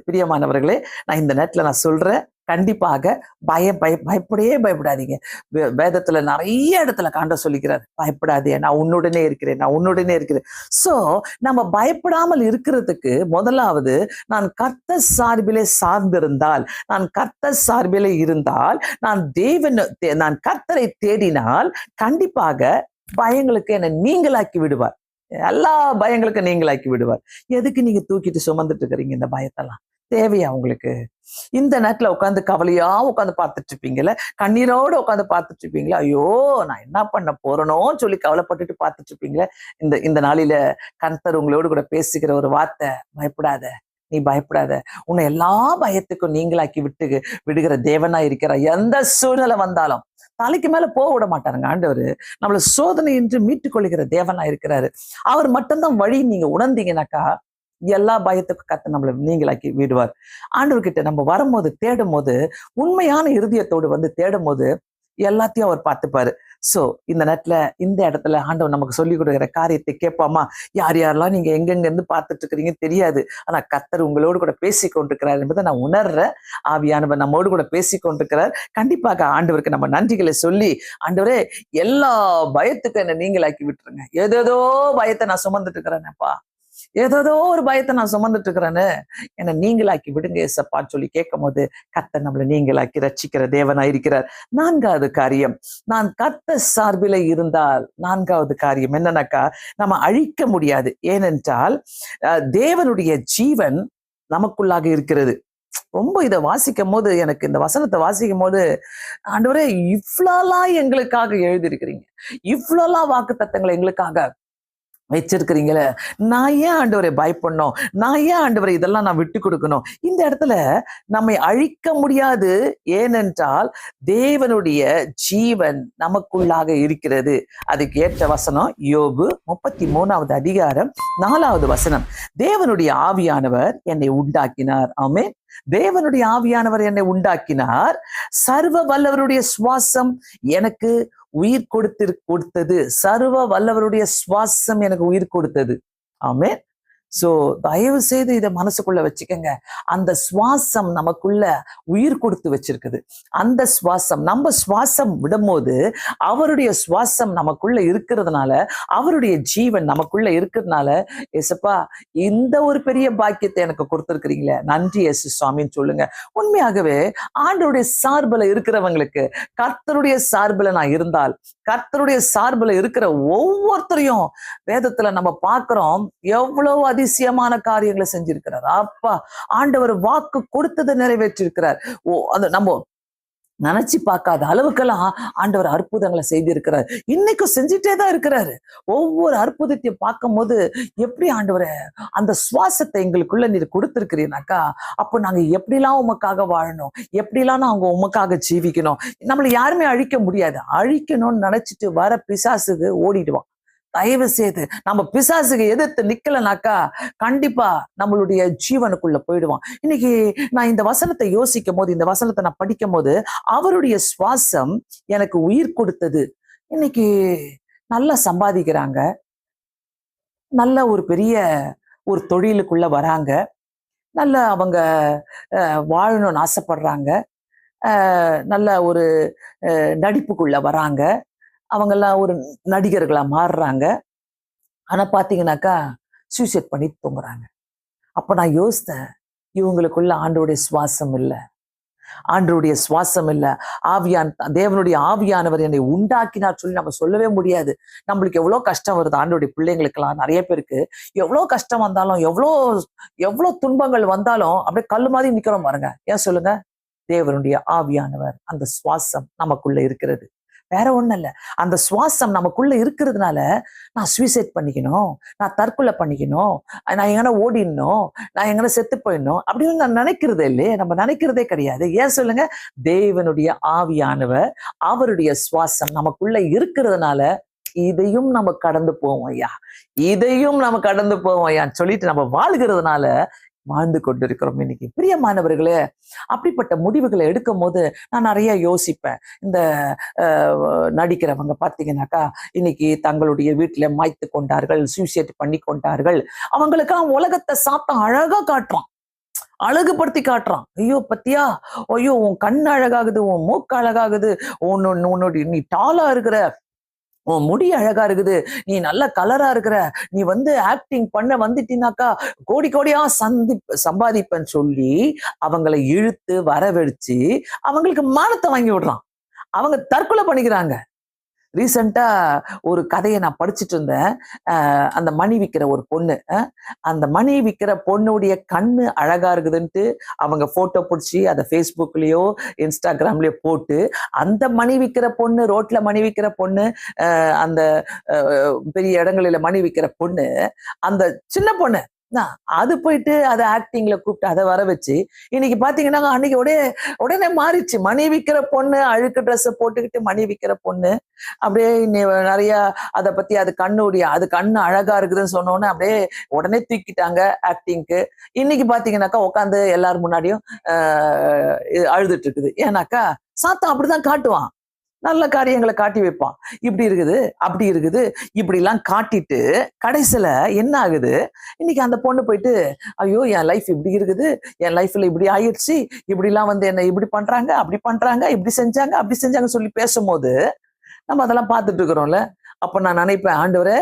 பிரியமானவர்களே, நான் இந்த நேரத்துல நான் சொல்றேன், கண்டிப்பாக பயப்படாதீங்க. வேதத்துல நிறைய இடத்துல காண்ட சொல்லிக்கிறார், பயப்படாதே, நான் உன்னுடனே இருக்கிறேன், நான் உன்னுடனே இருக்கிறேன். சோ நம்ம பயப்படாமல் இருக்கிறதுக்கு முதலாவது, நான் கர்த்தர் சார்பிலே சார்ந்திருந்தால், நான் கர்த்தர் சார்பிலே இருந்தால், நான் கர்த்தரை தேடினால் கண்டிப்பாக பயங்களுக்கு என்னை நீங்களாக்கி விடுவார். எல்லா பயங்களுக்கும் நீங்களாக்கி விடுவார். எதுக்கு நீங்க தூக்கிட்டு சுமந்துட்டு இருக்கிறீங்க இந்த பயத்தெல்லாம்? தேவையா உங்களுக்கு? இந்த நேரத்துல உட்காந்து கவலையா உட்காந்து பார்த்துட்டு இருப்பீங்கல்ல, கண்ணீரோட உட்காந்து பார்த்துட்டு இருப்பீங்களா? ஐயோ நான் என்ன பண்ண போறனோன்னு சொல்லி கவலைப்பட்டுட்டு பார்த்துட்டு இருப்பீங்களே. இந்த நாளில கர்த்தர் உங்களோடு கூட பேசுகிற ஒரு வார்த்தை, பயப்படாத, நீ பயப்படாத, உன்னை எல்லா பயத்துக்கும் நீங்களாக்கி விடுகிற தேவனா இருக்கிற. எந்த சூழ்நிலை வந்தாலும் தலைக்கு மேல போக விட மாட்டாருங்க ஆண்டவர். நம்மள சோதனை என்று மீட்டுக் கொள்கிற தேவனா இருக்கிறாரு. அவர் மட்டும்தான் வழி. நீங்க உணர்ந்தீங்கன்னாக்கா எல்லா பயத்துக்கும் கர்த்தர் நம்மளை நீங்களாக்கி விடுவார். ஆண்டவர்கிட்ட நம்ம வரும்போது, தேடும் போது, உண்மையான இருதயத்தோடு வந்து தேடும் போது எல்லாத்தையும் அவர் பார்த்துப்பாரு. சோ இந்த நேரத்துல, இந்த இடத்துல ஆண்டவர் நமக்கு சொல்லி கொடுக்கிற காரியத்தை கேட்போமா? யார் யாரெல்லாம் நீங்க எங்கெங்க இருந்து பார்த்துட்டு இருக்கிறீங்க தெரியாது, ஆனா கர்த்தர் உங்களோடு கூட பேசி கொண்டிருக்கிறார் என்பதை நான் உணர்றேன். ஆவியானவர் நம்மோடு கூட பேசி கொண்டிருக்கிறார். கண்டிப்பாக ஆண்டவருக்கு நம்ம நன்றிகளை சொல்லி, ஆண்டவரே எல்லா பயத்துக்கும் என்ன நீங்களாக்கி விட்டுருங்க. ஏதேதோ பயத்தை நான் சுமந்துட்டு இருக்கிறேன்ப்பா, ஏதோ ஒரு பயத்தை நான் சுமந்துட்டு இருக்கிறேன்னு என்னை நீங்களாக்கி விடுங்க ஏசப்பான்னு சொல்லி கேட்கும் போது கர்த்தர் நம்மளை நீங்களாக்கி ரட்சிக்கிற தேவனா இருக்கிறார். நான்காவது காரியம், நான் கர்த்தர் சார்பில இருந்தால், நான்காவது காரியம் என்னன்னாக்கா, நம்ம அழிக்க முடியாது. ஏனென்றால் தேவனுடைய ஜீவன் நமக்குள்ளாக இருக்கிறது. ரொம்ப இதை வாசிக்கும் போது, எனக்கு இந்த வசனத்தை வாசிக்கும் போது, ஆண்டவரே இவ்வளோலாம் எங்களுக்காக எழுதியிருக்கிறீங்க, இவ்வளோலாம் வாக்கு தத்தங்களை எங்களுக்காக வச்சிருக்கிறீங்களே, நான் ஏன் ஆண்டவரை பயப்படணும்? நான் ஏன் ஆண்டவரை இதெல்லாம் நான் விட்டு கொடுக்கணும்? இந்த இடத்துல நம்மை அழிக்க முடியாது. ஏனென்றால் தேவனுடைய ஜீவன் நமக்குள்ளாக இருக்கிறது. அதுக்கு ஏற்ற வசனம் யோபு 33வது அதிகாரம் 4வது வசனம். தேவனுடைய ஆவியானவர் என்னை உண்டாக்கினார். ஆமென். தேவனுடைய ஆவியானவர் என்னை உண்டாக்கினார், சர்வ வல்லவருடைய சுவாசம் எனக்கு உயிர் கொடுத்தது. சர்வ வல்லவருடைய சுவாசம் எனக்கு உயிர் கொடுத்தது. ஆமென். சோ தயவு செய்து இதை மனசுக்குள்ள வச்சுக்கோங்க. அந்த சுவாசம் நமக்குள்ள உயிர் கொடுத்து வச்சிருக்குது. அந்த சுவாசம், நம்ம சுவாசம் விடும்போது அவருடைய சுவாசம் நமக்குள்ள இருக்கிறதுனால, அவருடைய ஜீவன் நமக்குள்ள இருக்கிறதுனால, ஏசப்பா இந்த ஒரு பெரிய பாக்கியத்தை எனக்கு கொடுத்துருக்கிறீங்களே, நன்றி ஏசு சுவாமின்னு சொல்லுங்க. உண்மையாகவே ஆண்டவருடைய சார்பில் இருக்கிறவங்களுக்கு, கர்த்தருடைய சார்பில் நான் இருந்தால், கர்த்தருடைய சார்பில் இருக்கிற ஒவ்வொருத்தரையும் வேதத்துல நம்ம பார்க்கிறோம், எவ்வளவு அதிசயமான காரியங்களை செஞ்சிருக்கிறார். அப்பா, ஆண்டவர் வாக்கு கொடுத்ததை நிறைவேற்றிருக்கிறார். அது நம்ம நினைச்சு பார்க்காத அளவுக்கெல்லாம் ஆண்டவர் அற்புதங்களை செய்திருக்கிறார். இன்னைக்கும் செஞ்சுட்டே தான் இருக்கிறாரு. ஒவ்வொரு அற்புதத்தையும் பார்க்கும் போது, எப்படி ஆண்டவரை அந்த சுவாசத்தை எங்களுக்குள்ள நீர் கொடுத்திருக்கிறீனாக்கா, அப்போ நாங்க எப்படிலாம் உமக்காக வாழணும், எப்படிலாம் நாங்க உமக்காக ஜீவிக்கணும். நம்மளை யாருமே அழிக்க முடியாது. அழிக்கணும்னு நினைச்சிட்டு வர பிசாசுக்கு ஓடிடுவான். தயவு செய்து நம்ம பிசாசுக்கு எதிர்த்து நிக்கலனாக்கா கண்டிப்பா நம்மளுடைய ஜீவனுக்குள்ள போயிடுவான். இன்னைக்கு நான் இந்த வசனத்தை யோசிக்கும் போது, இந்த வசனத்தை நான் படிக்கும் போது, அவருடைய சுவாசம் எனக்கு உயிர் கொடுத்தது. இன்னைக்கு நல்லா சம்பாதிக்கிறாங்க, நல்ல ஒரு பெரிய ஒரு தொழிலுக்குள்ள வராங்க, நல்ல அவங்க வாழணும்னு ஆசைப்படுறாங்க, நல்ல ஒரு நடிப்புக்குள்ள வராங்க, அவங்கெல்லாம் ஒரு நடிகர்களா மாறுறாங்க. ஆனா பாத்தீங்கன்னாக்கா சூசைட் பண்ணி தூங்குறாங்க. அப்ப நான் யோசித்தேன், இவங்களுக்குள்ள ஆண்டவருடைய சுவாசம் இல்லை, ஆண்டவருடைய சுவாசம் இல்லை. தேவனுடைய ஆவியானவர் என்னை உண்டாக்கினார் சொல்லி நம்ம சொல்லவே முடியாது. நம்மளுக்கு எவ்வளவு கஷ்டம் வருது, ஆண்டவருடைய பிள்ளைங்களுக்கெல்லாம் நிறைய பேருக்கு எவ்வளவு கஷ்டம் வந்தாலும், எவ்வளவு துன்பங்கள் வந்தாலும் அப்படியே கல்லு மாதிரி நிக்கிறோம் பாருங்க. ஏன் சொல்லுங்க? தேவனுடைய ஆவியானவர், அந்த சுவாசம் நமக்குள்ள இருக்கிறது. வேற ஒண்ணும் இல்ல. அந்த சுவாசம் நமக்குள்ள இருக்கிறதுனால நான் சூசைட் பண்ணிக்கணும், நான் தற்கொலை பண்ணிக்கணும், நான் எங்கன்னா ஓடிடணும், நான் எங்கன்னா செத்து போயிடணும் அப்படின்னு நான் நினைக்கிறதே இல்லையே. நம்ம நினைக்கிறதே கிடையாது. ஏன் சொல்லுங்க? தேவனுடைய ஆவியானவர், அவருடைய சுவாசம் நமக்குள்ள இருக்கிறதுனால இதையும் நம்ம கடந்து போவோம் ஐயா, இதையும் நம்ம கடந்து போவோம் ஐயான்னு சொல்லிட்டு நம்ம வாழ்கிறதுனால வாழ்ந்து கொண்டிருக்கிறோம். இன்னைக்கு பிரியமானவர்களே, அப்படிப்பட்ட முடிவுகளை எடுக்கும் போது நான் நிறைய யோசிப்பேன். இந்த நடிக்கிறவங்க பார்த்தீங்கன்னாக்கா இன்னைக்கு தங்களுடைய வீட்டுல மாய்த்து கொண்டார்கள், சூசைட் பண்ணி கொண்டார்கள். அவங்களுக்கெல்லாம் உலகத்தை சாத்தம் அழகா காட்டுறான். அழகுபடுத்தி காட்டுறான். ஐயோ பத்தியா, ஐயோ உன் கண் அழகாகுது, உன் மூக்கு அழகாகுது, உன்னோட நீ டாலா இருக்கிற, உன் முடி அழகா இருக்குது, நீ நல்ல கலரா இருக்கிற, நீ ஆக்டிங் பண்ண வந்துட்டீனாக்கா கோடி கோடியா சம்பாதிப்பேன்னு சொல்லி அவங்களை இழுத்து வரவழைச்சு அவங்களுக்கு மானத்தை வாங்கி விடுறான். அவங்க தற்கொலை பண்ணிக்கிறாங்க. ரீசெண்டா ஒரு கதையை நான் படிச்சுட்டு இருந்தேன். அந்த மணி விற்கிற ஒரு பொண்ணு, அந்த மணி விற்கிற பொண்ணுடைய கண்ணு அழகா இருக்குதுன்ட்டு அவங்க போட்டோ பிடிச்சி அதை ஃபேஸ்புக்லயோ இன்ஸ்டாகிராம்லயோ போட்டு, அந்த மணி விற்கிற பொண்ணு, ரோட்ல மணி விற்கிற பொண்ணு, அந்த பெரிய இடங்களில மணி விற்கிற பொண்ணு, அந்த சின்ன பொண்ணு அது போயிட்டு அதை ஆக்டிங்ல கூப்பிட்டு அதை வர வச்சு இன்னைக்கு பாத்தீங்கன்னா அன்னைக்கு உடனே மாறிச்சு. மணி விற்கிற பொண்ணு அழுக்கு ட்ரெஸ் போட்டுக்கிட்டு மணி விற்கிற பொண்ணு அப்படியே நிறைய அதை பத்தி அது கண்ணு அழகா இருக்குதுன்னு சொன்னோன்னு அப்படியே உடனே தூக்கிட்டாங்க ஆக்டிங்க்கு. இன்னைக்கு பாத்தீங்கன்னாக்கா உட்காந்து எல்லாரும் முன்னாடியும் அழுதுட்டு இருக்குது. ஏன்னாக்கா சாத்தா அப்படிதான் காட்டுவான், நல்ல காரியங்களை காட்டி வைப்பான். இப்படி இருக்குது, அப்படி இருக்குது, இப்படி எல்லாம் காட்டிட்டு கடைசியில என்ன ஆகுது, இன்னைக்கு அந்த பொண்ணு போயிட்டு ஐயோ என் லைஃப் இப்படி இருக்குது, என் லைஃப்ல இப்படி ஆயிடுச்சு, இப்படி எல்லாம் என்ன இப்படி பண்றாங்க, அப்படி பண்றாங்க, இப்படி செஞ்சாங்க, அப்படி செஞ்சாங்க சொல்லி பேசும்போது நம்ம அதெல்லாம் பார்த்துட்டு இருக்கிறோம்ல. அப்ப நான் நினைப்பேன், ஆண்டவரே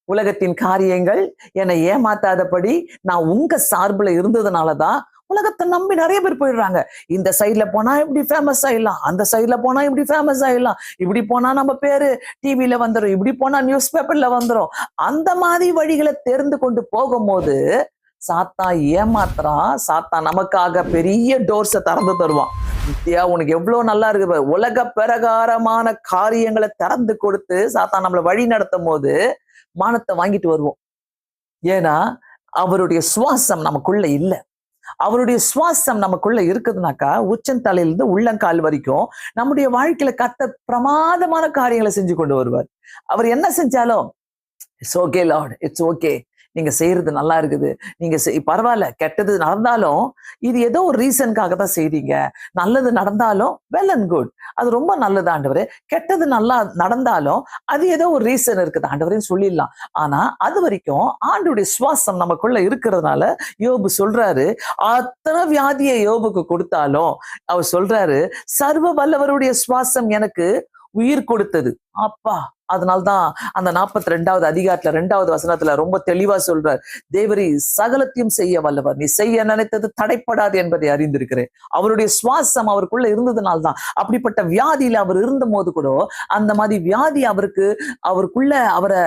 உலகத்தின் காரியங்கள் என்னை ஏமாத்தாதபடி நான் உங்க சார்புல இருந்ததுனாலதான் உலகத்தை நம்பி நிறைய பேர் போயிடுறாங்க. இந்த சைட்ல போனா இப்படி ஃபேமஸ் ஆயிடலாம், அந்த சைட்ல போனா இப்படி ஃபேமஸ் ஆயிடலாம், இப்படி போனா நம்ம பேரு டிவில வந்துடும், இப்படி போனா நியூஸ் பேப்பர்ல வந்துடும். அந்த மாதிரி வழிகளை தேர்ந்து கொண்டு போகும்போது சாத்தான் ஏமாத்துறான். சாத்தான் நமக்காக பெரிய டோர்ஸை திறந்து தருவான். நித்யா உனக்கு எவ்வளவு நல்லா இருக்கு, உலக பிரகாரமான காரியங்களை திறந்து கொடுத்து சாத்தான் நம்மளை வழி நடத்தும் போது மானத்தை வாங்கிட்டு வருவோம். ஏன்னா அவருடைய சுவாசம் நமக்குள்ள இல்லை. அவருடைய சுவாசம் நமக்குள்ள இருக்குதுனாக்கா உச்சந்தலையிலிருந்து உள்ளங்கால் வரைக்கும் நம்முடைய வாழ்க்கையில பிரமாதமான காரியங்களை செஞ்சு கொண்டு வருவார். அவர் என்ன செஞ்சாலும் it's okay Lord, it's okay, நீங்க செய்யறது நல்லா இருக்குது, நீங்க பரவாயில்ல, கெட்டது நடந்தாலும் இது ஏதோ ஒரு ரீசனுக்காக தான் செய்றீங்க, நல்லது நடந்தாலும் வெல் அண்ட் குட், அது ரொம்ப நல்லது ஆண்டவரே, கெட்டது நல்லா நடந்தாலும் அது ஏதோ ஒரு ரீசன் இருக்குது ஆண்டவரேன்னு சொல்லிடலாம். ஆனா அது வரைக்கும் ஆண்டவருடைய சுவாசம் நமக்குள்ள இருக்கிறதுனால யோபு சொல்றாரு, அத்தனை வியாதியை யோபுக்கு கொடுத்தாலும் அவர் சொல்றாரு, சர்வ வல்லவருடைய சுவாசம் எனக்கு உயிர் கொடுத்தது. அப்பா, அதனால்தான் அந்த 42வது அதிகாரத்துல 2வது வசனத்துல ரொம்ப தெளிவா சொல்றார், தேவரீ சகலத்தையும் செய்ய வல்லவர், நீ செய்ய நினைத்தது தடைப்படாது என்பதை அறிந்திருக்கிறேன். அவருடைய சுவாசம் அவருக்குள்ள இருந்ததுனால்தான். அப்படிப்பட்ட வியாதியில அவர் இருந்த போது கூட அந்த மாதிரி வியாதி அவருக்குள்ள அவரை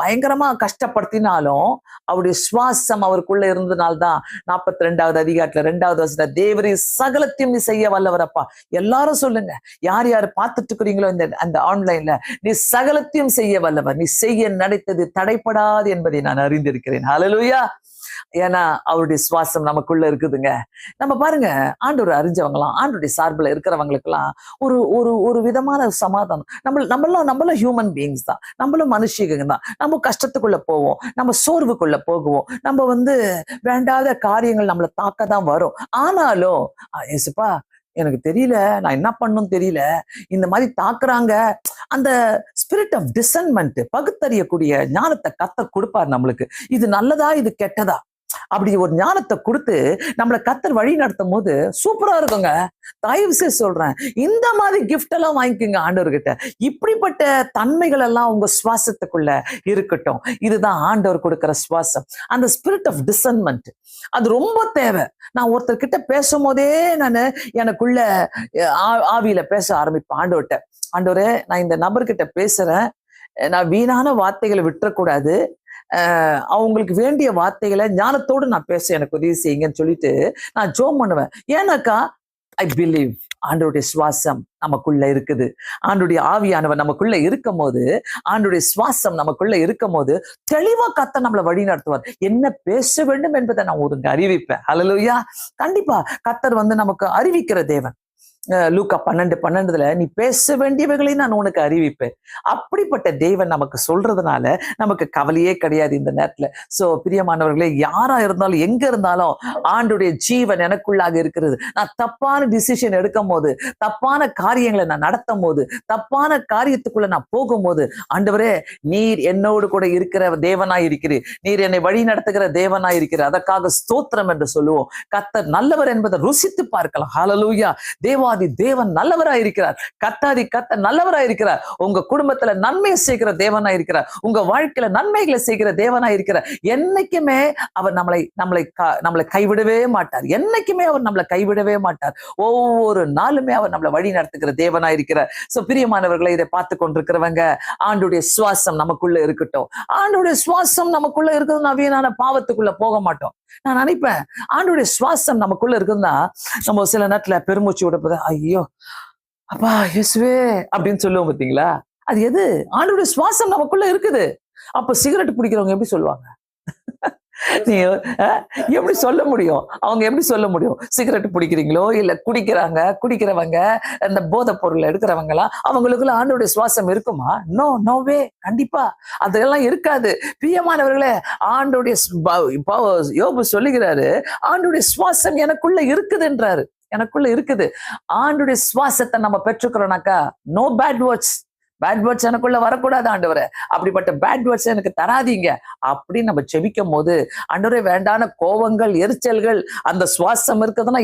பயங்கரமா கஷ்டப்படுத்தினாலும் அவருடைய சுவாசம் அவருக்குள்ள இருந்ததுனால்தான் 42வது அதிகாரத்துல 2வது வசனம், தேவரீ சகலத்தையும் நீ செய்ய வல்லவரப்பா. எல்லாரும் சொல்லுங்க, யார் யார் பார்த்துட்டு இருக்கிறீங்களோ அந்த ஆன்லைன்ல, நீ சகலத்தையும் செய்ய வல்லவர், நீ செய்ய நினைத்தது தடைப்படாது என்பதை நான் அறிந்திருக்கிறேன். ஹல்லேலூயா. ஏன்னா அவருடைய சுவாசம் நமக்குள்ள இருக்குதுங்க. நம்ம பாருங்க, ஆண்டவர் அறிஞ்சவங்களாம், ஆண்டவருடைய சார்பில் இருக்கிறவங்களுக்கு எல்லாம் ஒரு ஒரு ஒரு விதமான சமாதானம். நம்மளும் ஹியூமன் பீயிங்ஸ் தான், நம்மளும் மனுஷிங்க தான். நம்ம கஷ்டத்துக்குள்ள போவோம், நம்ம சோர்வுக்குள்ள போகுவோம், நம்ம வேண்டாத காரியங்கள் நம்மளை தாக்க தான் வரும். ஆனாலும் ஏசுப்பா எனக்கு தெரியல, நான் என்ன பண்ணணும் தெரியல, இந்த மாதிரி தாக்குறாங்க, அந்த ஸ்பிரிட் ஆஃப் டிசன்மெண்ட், பகுத்தறியக்கூடிய ஞானத்தை கர்த்தர் கொடுப்பார் நம்மளுக்கு. இது நல்லதா இது கெட்டதா அப்படி ஒரு ஞானத்தை கொடுத்து நம்மளை கர்த்தர் வழி நடத்தும் போது சூப்பரா இருக்குங்க. தயவு செய்து சொல்றேன், இந்த மாதிரி கிஃப்ட் எல்லாம் வாங்கிக்கோங்க ஆண்டவர்கிட்ட. இப்படிப்பட்ட தன்மைகள் எல்லாம் உங்க சுவாசத்துக்குள்ள இருக்கட்டும். இதுதான் ஆண்டவர் கொடுக்கிற சுவாசம், அந்த ஸ்பிரிட் ஆஃப் டிசன்மெண்ட். அது ரொம்ப தேவை. நான் ஒருத்தர்கிட்ட பேசும் போதே எனக்குள்ள ஆவியில பேச ஆரம்பிப்பேன் ஆண்டவர்கிட்ட, ஆண்டவரே நான் இந்த நபர்கிட்ட பேசுறேன், நான் வீணான வார்த்தைகளை விட்டுறக்கூடாது, அவங்களுக்கு வேண்டிய வார்த்தைகளை ஞானத்தோடு நான் பேச எனக்கு உதவி செய்யுங்கன்னு சொல்லிட்டு நான் ஜெபம் பண்ணுவேன். ஏன்னாக்கா ஐ பிலீவ் ஆண்டவருடைய சுவாசம் நமக்குள்ள இருக்குது. ஆண்டவருடைய ஆவியானவர் நமக்குள்ள இருக்கும் போது, ஆண்டவருடைய சுவாசம் நமக்குள்ள இருக்கும் போது தெளிவா கர்த்தர் நம்மளை வழி நடத்துவார். என்ன பேச வேண்டும் என்பதை நான் ஒருங்க அறிவிப்பேன். ஹல்லேலூயா. கண்டிப்பா கர்த்தர் நமக்கு அறிவிக்கிற தேவன். லூக்கா 12:12 நீ பேச வேண்டியவைகளை நான் உனக்கு அறிவிப்பேன். அப்படிப்பட்ட தேவன் நமக்கு சொல்றதுனால நமக்கு கவலையே கிடையாது இந்த நேரத்துல. சோ பிரியமானவர்களே, யாரா இருந்தாலும் எங்க இருந்தாலும் ஆண்டுடைய ஜீவன் எனக்குள்ளாக இருக்கிறது. நான் தப்பான டிசிஷன் எடுக்கும் போது, தப்பான காரியங்களை நான் நடத்தும் போது, தப்பான காரியத்துக்குள்ள நான் போகும்போது, ஆண்டவரே நீர் என்னோடு கூட இருக்கிற தேவனாய் இருக்கிறீர், நீர் என்னை வழி நடத்துகிற தேவனாய் இருக்கிறீர், அதற்காக ஸ்தோத்திரம் என்று சொல்லுவோம். கர்த்தர் நல்லவர் என்பதை ருசித்து பார்க்கலாம். ஹல்லேலூயா. தேவன் நல்லவராய் இருக்கிறார். கர்த்தர் நல்லவராய் இருக்கிறார். உங்க குடும்பத்துல நன்மையை செய்கிற தேவனாய் இருக்கிறார். உங்க வாழ்க்கையில நன்மைகளை செய்கிற தேவனாய் இருக்கிறார். என்னைக்குமே அவர் நம்மளை கைவிடவே மாட்டார். என்னைக்குமே அவர் நம்மளை கைவிடவே மாட்டார். ஒவ்வொரு நாளுமே அவர் நம்மளை வழி நடத்துகிற தேவனாய் இருக்கிறார். சோ பிரியமானவர்களை, இதை பார்த்து கொண்டிருக்கிறவங்க, ஆண்டுடைய சுவாசம் நமக்குள்ள இருக்கட்டும். ஆண்டுடைய சுவாசம் நமக்குள்ள இருக்குது, வீணான பாவத்துக்குள்ள போக மாட்டோம். நான் நினைப்பேன், ஆண்டுடைய சுவாசம் நமக்குள்ள இருக்குதுன்னா நம்ம சில நேரத்துல பெருமூச்சு விடப்போது, ஐயோ அப்பா இயேசுவே அப்படின்னு சொல்லுவோம் பாத்தீங்களா? அது எது? ஆண்டவருடைய சுவாசம் நமக்குள்ள இருக்குது. அப்ப சிகரெட் பிடிக்கிறவங்க எப்படி சொல்லுவாங்க? நீங்க எப்படி சொல்ல முடியும்? அவங்க எப்படி சொல்ல முடியும்? சிகரெட் பிடிக்கிறீங்களோ இல்ல குடிக்கிறவங்க இந்த போதை பொருள் எடுக்கிறவங்களா, அவங்களுக்குள்ள ஆண்டவருடைய சுவாசம் இருக்குமா? No way. கண்டிப்பா அதெல்லாம் இருக்காது. பிரியமானவர்களே, ஆண்டவருடைய யோபு சொல்லுகிறாரு, ஆண்டவருடைய சுவாசம் எனக்குள்ள இருக்குதுன்றாரு. எனக்குள்ள இருக்குது. ஆண்டவருடைய சுவாசத்தை நம்ம பெற்றுக்கிறோம்னாக்கா, நோ பேட் வேர்ட்ஸ் எனக்குள்ள வரக்கூடாது ஆண்டவரே, அப்படிப்பட்ட பேட் வேர்ட்ஸ் எனக்கு தராதீங்க அப்படின்னு நம்ம ஜெபிக்கும் போது, ஆண்டவரே வேண்டான கோபங்கள், எரிச்சல்கள், அந்த சுவாசம் இருக்குதுன்னா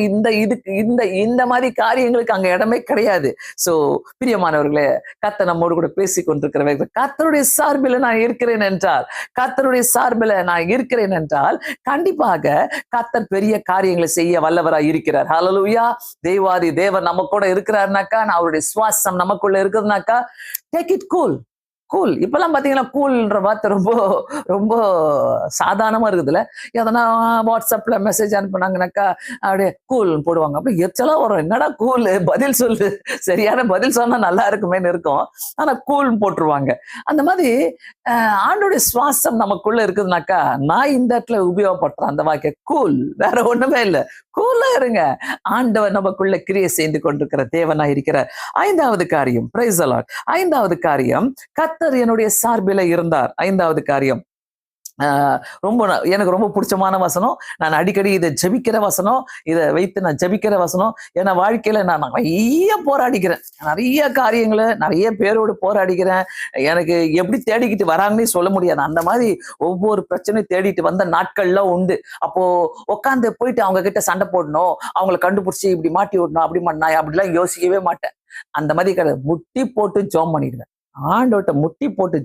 இந்த மாதிரி காரியங்களுக்கு அங்க இடமே கிடையாது. சோ பிரியமானவர்களே, கர்த்தர் நம்மோடு கூட பேசி கொண்டிருக்கிறவர்கள், கர்த்தருடைய சார்பில் நான் இருக்கிறேன் என்றால் கண்டிப்பாக கர்த்தர் பெரிய காரியங்களை செய்ய வல்லவராய் இருக்கிறார். ஹல்லேலூயா. தேவாதி தேவன் நம்ம கூட இருக்கிறாருனாக்கா, அவருடைய சுவாசம் நமக்குள்ள இருக்குதுனாக்கா, take it cool. இப்பெல்லாம் பாத்தீங்கன்னா கூல்ன்ற வார்த்தை ரொம்ப ரொம்ப சாதாரணமா இருக்குதுல்ல. எதனா வாட்ஸ்அப்ல மெசேஜ் அனுப்புனாங்கனாக்கா அப்படியே கூல் போடுவாங்க. அப்படி எச்சலா வரும், என்னடா கூல், பதில் சொல்லு, சரியான பதில் சொன்னா நல்லா இருக்குமேன்னு இருக்கும். ஆனா கூல் போட்டுருவாங்க. அந்த மாதிரி ஆண்டோடைய சுவாசம் நமக்குள்ள இருக்குதுனாக்கா, நான் இந்த இடத்துல உபயோகப்படுறேன் அந்த வாக்கிய கூல், வேற ஒண்ணுமே இல்லை. கூலா இருங்க. ஆண்டவர் நமக்குள்ள கிரியை செய்து கொண்டிருக்கிற தேவனா இருக்கிறார். ஐந்தாவது காரியம், பிரைஸ் தி லார்ட். ஐந்தாவது காரியம், கர்த்தர் என்னுடைய சார்பில இருந்தார். ஐந்தாவது காரியம், எனக்கு ரொம்ப பிடிச்சமான வசனம். நான் அடிக்கடி இதை ஜெபிக்கிற வசனம், இதை வைத்து நான் ஜெபிக்கிற வசனம். ஏன்னா வாழ்க்கையில நான் நிறைய போராடிக்கிறேன், நிறைய காரியங்களை நிறைய பேரோடு போராடிக்கிறேன். எனக்கு எப்படி தேடிக்கிட்டு வராங்கன்னே சொல்ல முடியாது. அந்த மாதிரி ஒவ்வொரு பிரச்சனையும் தேடிட்டு வந்த நாட்கள்லாம் உண்டு. அப்போ உட்காந்து போயிட்டு அவங்க கிட்ட சண்டை போடணும், அவங்களை கண்டுபிடிச்சி இப்படி மாட்டி விடணும், அப்படி நான் அப்படிலாம் யோசிக்கவே மாட்டேன். அந்த மாதிரி கிடையாது. முட்டி போட்டு ஜெபம் பண்ணிடுவேன். ஆண்டவர்ட்ட முட்டி போட்டு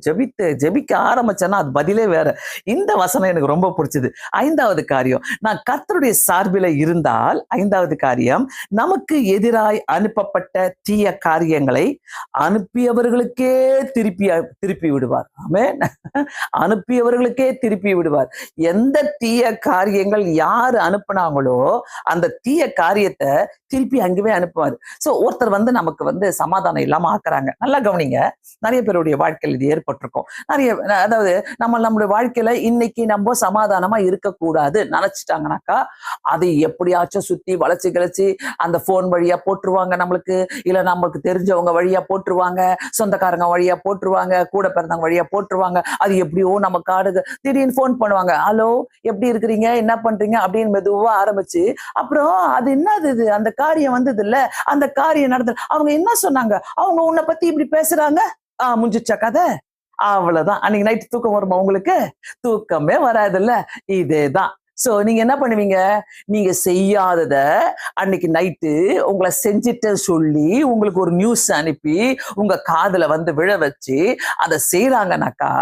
ஜெபிக்க ஆரம்பிச்சேன்னா அது பதிலே வேற. இந்த வசனம் எனக்கு ரொம்ப பிடிச்சது. ஐந்தாவது காரியம், நான் கர்த்தருடைய சார்பில இருந்தால், ஐந்தாவது காரியம், நமக்கு எதிராய் அனுப்பப்பட்ட தீய காரியங்களை அனுப்பியவர்களுக்கே திருப்பி விடுவார். ஆமென். அனுப்பியவர்களுக்கே திருப்பி விடுவார். எந்த தீய காரியங்கள் யாரு அனுப்புனாங்களோ அந்த தீய காரியத்தை திருப்பி அங்கவே அனுப்புவார். சோ ஒருத்தர் நமக்கு சமாதானம் இல்லாம ஆக்குறாங்க. நல்லா கவனிங்க. நிறைய பேருடைய வாழ்க்கையில் இது ஏற்பட்டிருக்கும். அதாவது நம்மளுடைய வாழ்க்கையில இன்னைக்கு நம்ம சமாதானமா இருக்கக்கூடாது நினைச்சிட்டாங்கனாக்கா, அதை எப்படியாச்சும் சுத்தி வளைச்சு கிளச்சி அந்த போன் வழியா போட்டுருவாங்க நம்மளுக்கு, இல்ல நமக்கு தெரிஞ்சவங்க வழியா போட்டுருவாங்க, சொந்தக்காரங்க வழியா போட்டுருவாங்க, கூட பிறந்தவங்க வழியா போட்டுருவாங்க. அது எப்படியோ நம்ம காடுக்கு திடீர்னு போன் பண்ணுவாங்க, ஹலோ எப்படி இருக்கிறீங்க, என்ன பண்றீங்க அப்படின்னு மெதுவா ஆரம்பிச்சு, அப்புறம் அது என்னது, இது அந்த காரியம் வந்தது இல்ல, அந்த காரியம் நடந்தது, அவங்க என்ன சொன்னாங்க, அவங்க உன்னை பத்தி இப்படி பேசுறாங்க, முடிஞ்சிச்சா கதை, அவ்வளவுதான். அன்னைக்கு நைட்டு தூக்கம் வருமா உங்களுக்கு? தூக்கமே வராதுல்ல. இதேதான். சோ நீங்க என்ன பண்ணுவீங்க, நீங்க செய்யாதத அன்னைக்கு நைட்டு உங்களை செஞ்சிட்ட சொல்லி உங்களுக்கு ஒரு நியூஸ் அனுப்பி உங்க காதுல விழ வச்சு அதை செய்யறாங்கனாக்கா,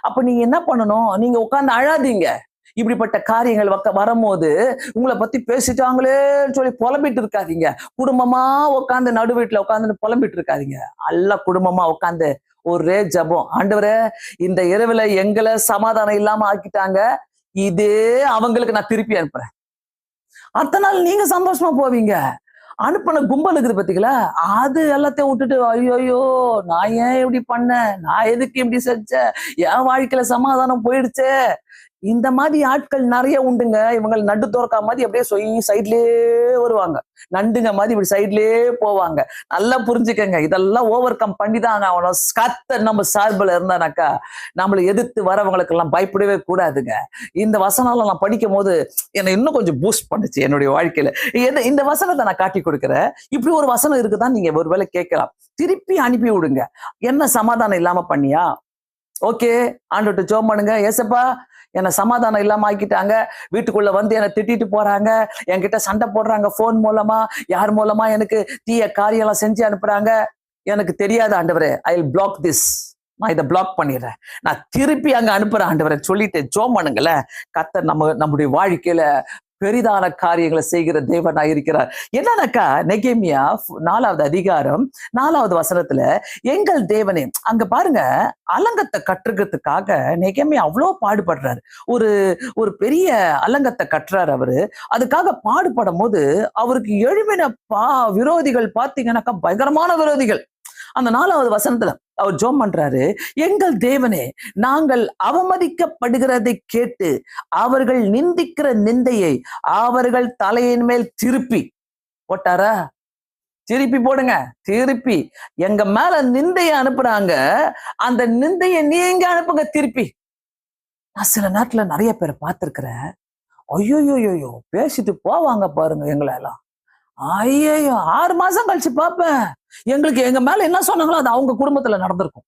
அப்ப நீங்க என்ன பண்ணணும், நீங்க உட்கார்ந்து அழாதீங்க. இப்படிப்பட்ட காரியங்கள் வரும்போது உங்களை பத்தி பேசிட்டாங்களேன்னு சொல்லி புலம்பிட்டு இருக்காதீங்க. குடும்பமா உட்காந்து நடு வீட்டுல உட்காந்து புலம்பிட்டு இருக்காதீங்க. நல்லா குடும்பமா உட்காந்து ஒரே ஜபம், ஆண்டவரே இந்த இரவுல எங்களை சமாதானம் இல்லாம ஆக்கிட்டாங்க, இதே அவங்களுக்கு நான் திருப்பி அனுப்புறேன். அடுத்த நாள் நீங்க சந்தோஷமா போவீங்க. அனுப்பின கும்பல் இருக்குது பாத்தீங்களா, அது எல்லாத்தையும் விட்டுட்டு, ஐயோ நான் ஏன் இப்படி பண்ணேன், நான் எதுக்கு இப்படி செஞ்சேன், என் வாழ்க்கையில சமாதானம் போயிடுச்சே, இந்த மாதிரி ஆட்கள் நிறைய உண்டுங்க. இவங்க நண்டு தோறக்கா மாதிரி அப்படியே சைட்லயே வருவாங்க. நண்டுங்க மாதிரி இப்படி சைட்லயே போவாங்க. நல்லா புரிஞ்சுக்கங்க. இதெல்லாம் ஓவர் கம் பண்ணி தான் ஆகணும். கர்த்தர் நம்ம சார்பில் இருந்தானாக்கா நம்மளை எதிர்த்து வரவங்களுக்கு எல்லாம் பயப்படவே கூடாதுங்க. இந்த வசனம் நான் படிக்கும் போது என்னை இன்னும் கொஞ்சம் பூஸ்ட் பண்ணுச்சு என்னுடைய வாழ்க்கையில. இந்த வசனத்தை நான் காட்டி கொடுக்குறேன். இப்படி ஒரு வசனம் இருக்குதான் நீங்க ஒருவேளை கேட்கலாம். திருப்பி அனுப்பி விடுங்க. என்ன சமாதானம் இல்லாம பண்ணியா? ஓகே, ஆண்டவர்ட்ட ஜெபம் பண்ணுங்க. ஏசப்பா, என்னை சமாதானம் இல்லாம ஆக்கிட்டாங்க. வீட்டுக்குள்ள வந்து என்னை திட்டிட்டு போறாங்க, என்கிட்ட சண்டை போடுறாங்க, போன் மூலமா யார் மூலமா எனக்கு தீய காரியம் எல்லாம் செஞ்சு அனுப்புறாங்க. எனக்கு தெரியாத ஆண்டவரே, ஐ வில் பிளாக் திஸ். நான் இதை பிளாக் பண்ணிடுறேன். நான் திருப்பி அங்க அனுப்புறேன் ஆண்டவரை சொல்லிட்டு ஜெபம் பண்ணுங்களேன். கர்த்தர் நம்முடைய வாழ்க்கையில பெரிதான காரியங்களை செய்கிற தேவனா இருக்கிறார். என்னன்னாக்கா நெகேமியா 4வது அதிகாரம் 4வது வசனத்துல எங்கள் தேவனே, அங்க பாருங்க, அலங்கத்தை கட்டுறதுக்காக நெகேமியா அவ்வளோ பாடுபடுறாரு. ஒரு பெரிய அலங்கத்தை கட்டுறாரு அவரு. அதுக்காக பாடுபடும் போது அவருக்கு எழுப்பின விரோதிகள் பாத்தீங்கன்னாக்கா பயங்கரமான விரோதிகள். அந்த 4வது வசனத்துல அவர் ஜெபம் பண்றாரு, எங்கள் தேவனே, நாங்கள் அவமதிக்கப்படுகிறதை கேட்டு அவர்கள் நிந்திக்கிற நிந்தையை அவர்கள் தலையின் மேல் திருப்பி போட்டாரா? திருப்பி போடுங்க. திருப்பி எங்க மேல நிந்தையை அனுப்புறாங்க, அந்த நிந்தையை நீங்க அனுப்புங்க திருப்பி. நான் சில நாட்டுல நிறைய பேரை பார்த்திருக்கிறேன். ஐயோ பேசிட்டு போவாங்க பாருங்க எங்களை எல்லாம். ஐயோ 6 மாசம் கழிச்சு பார்ப்பேன், எங்களுக்கு எங்க மேல என்ன சொன்னாங்களோ அது அவங்க குடும்பத்துல நடந்திருக்கும்.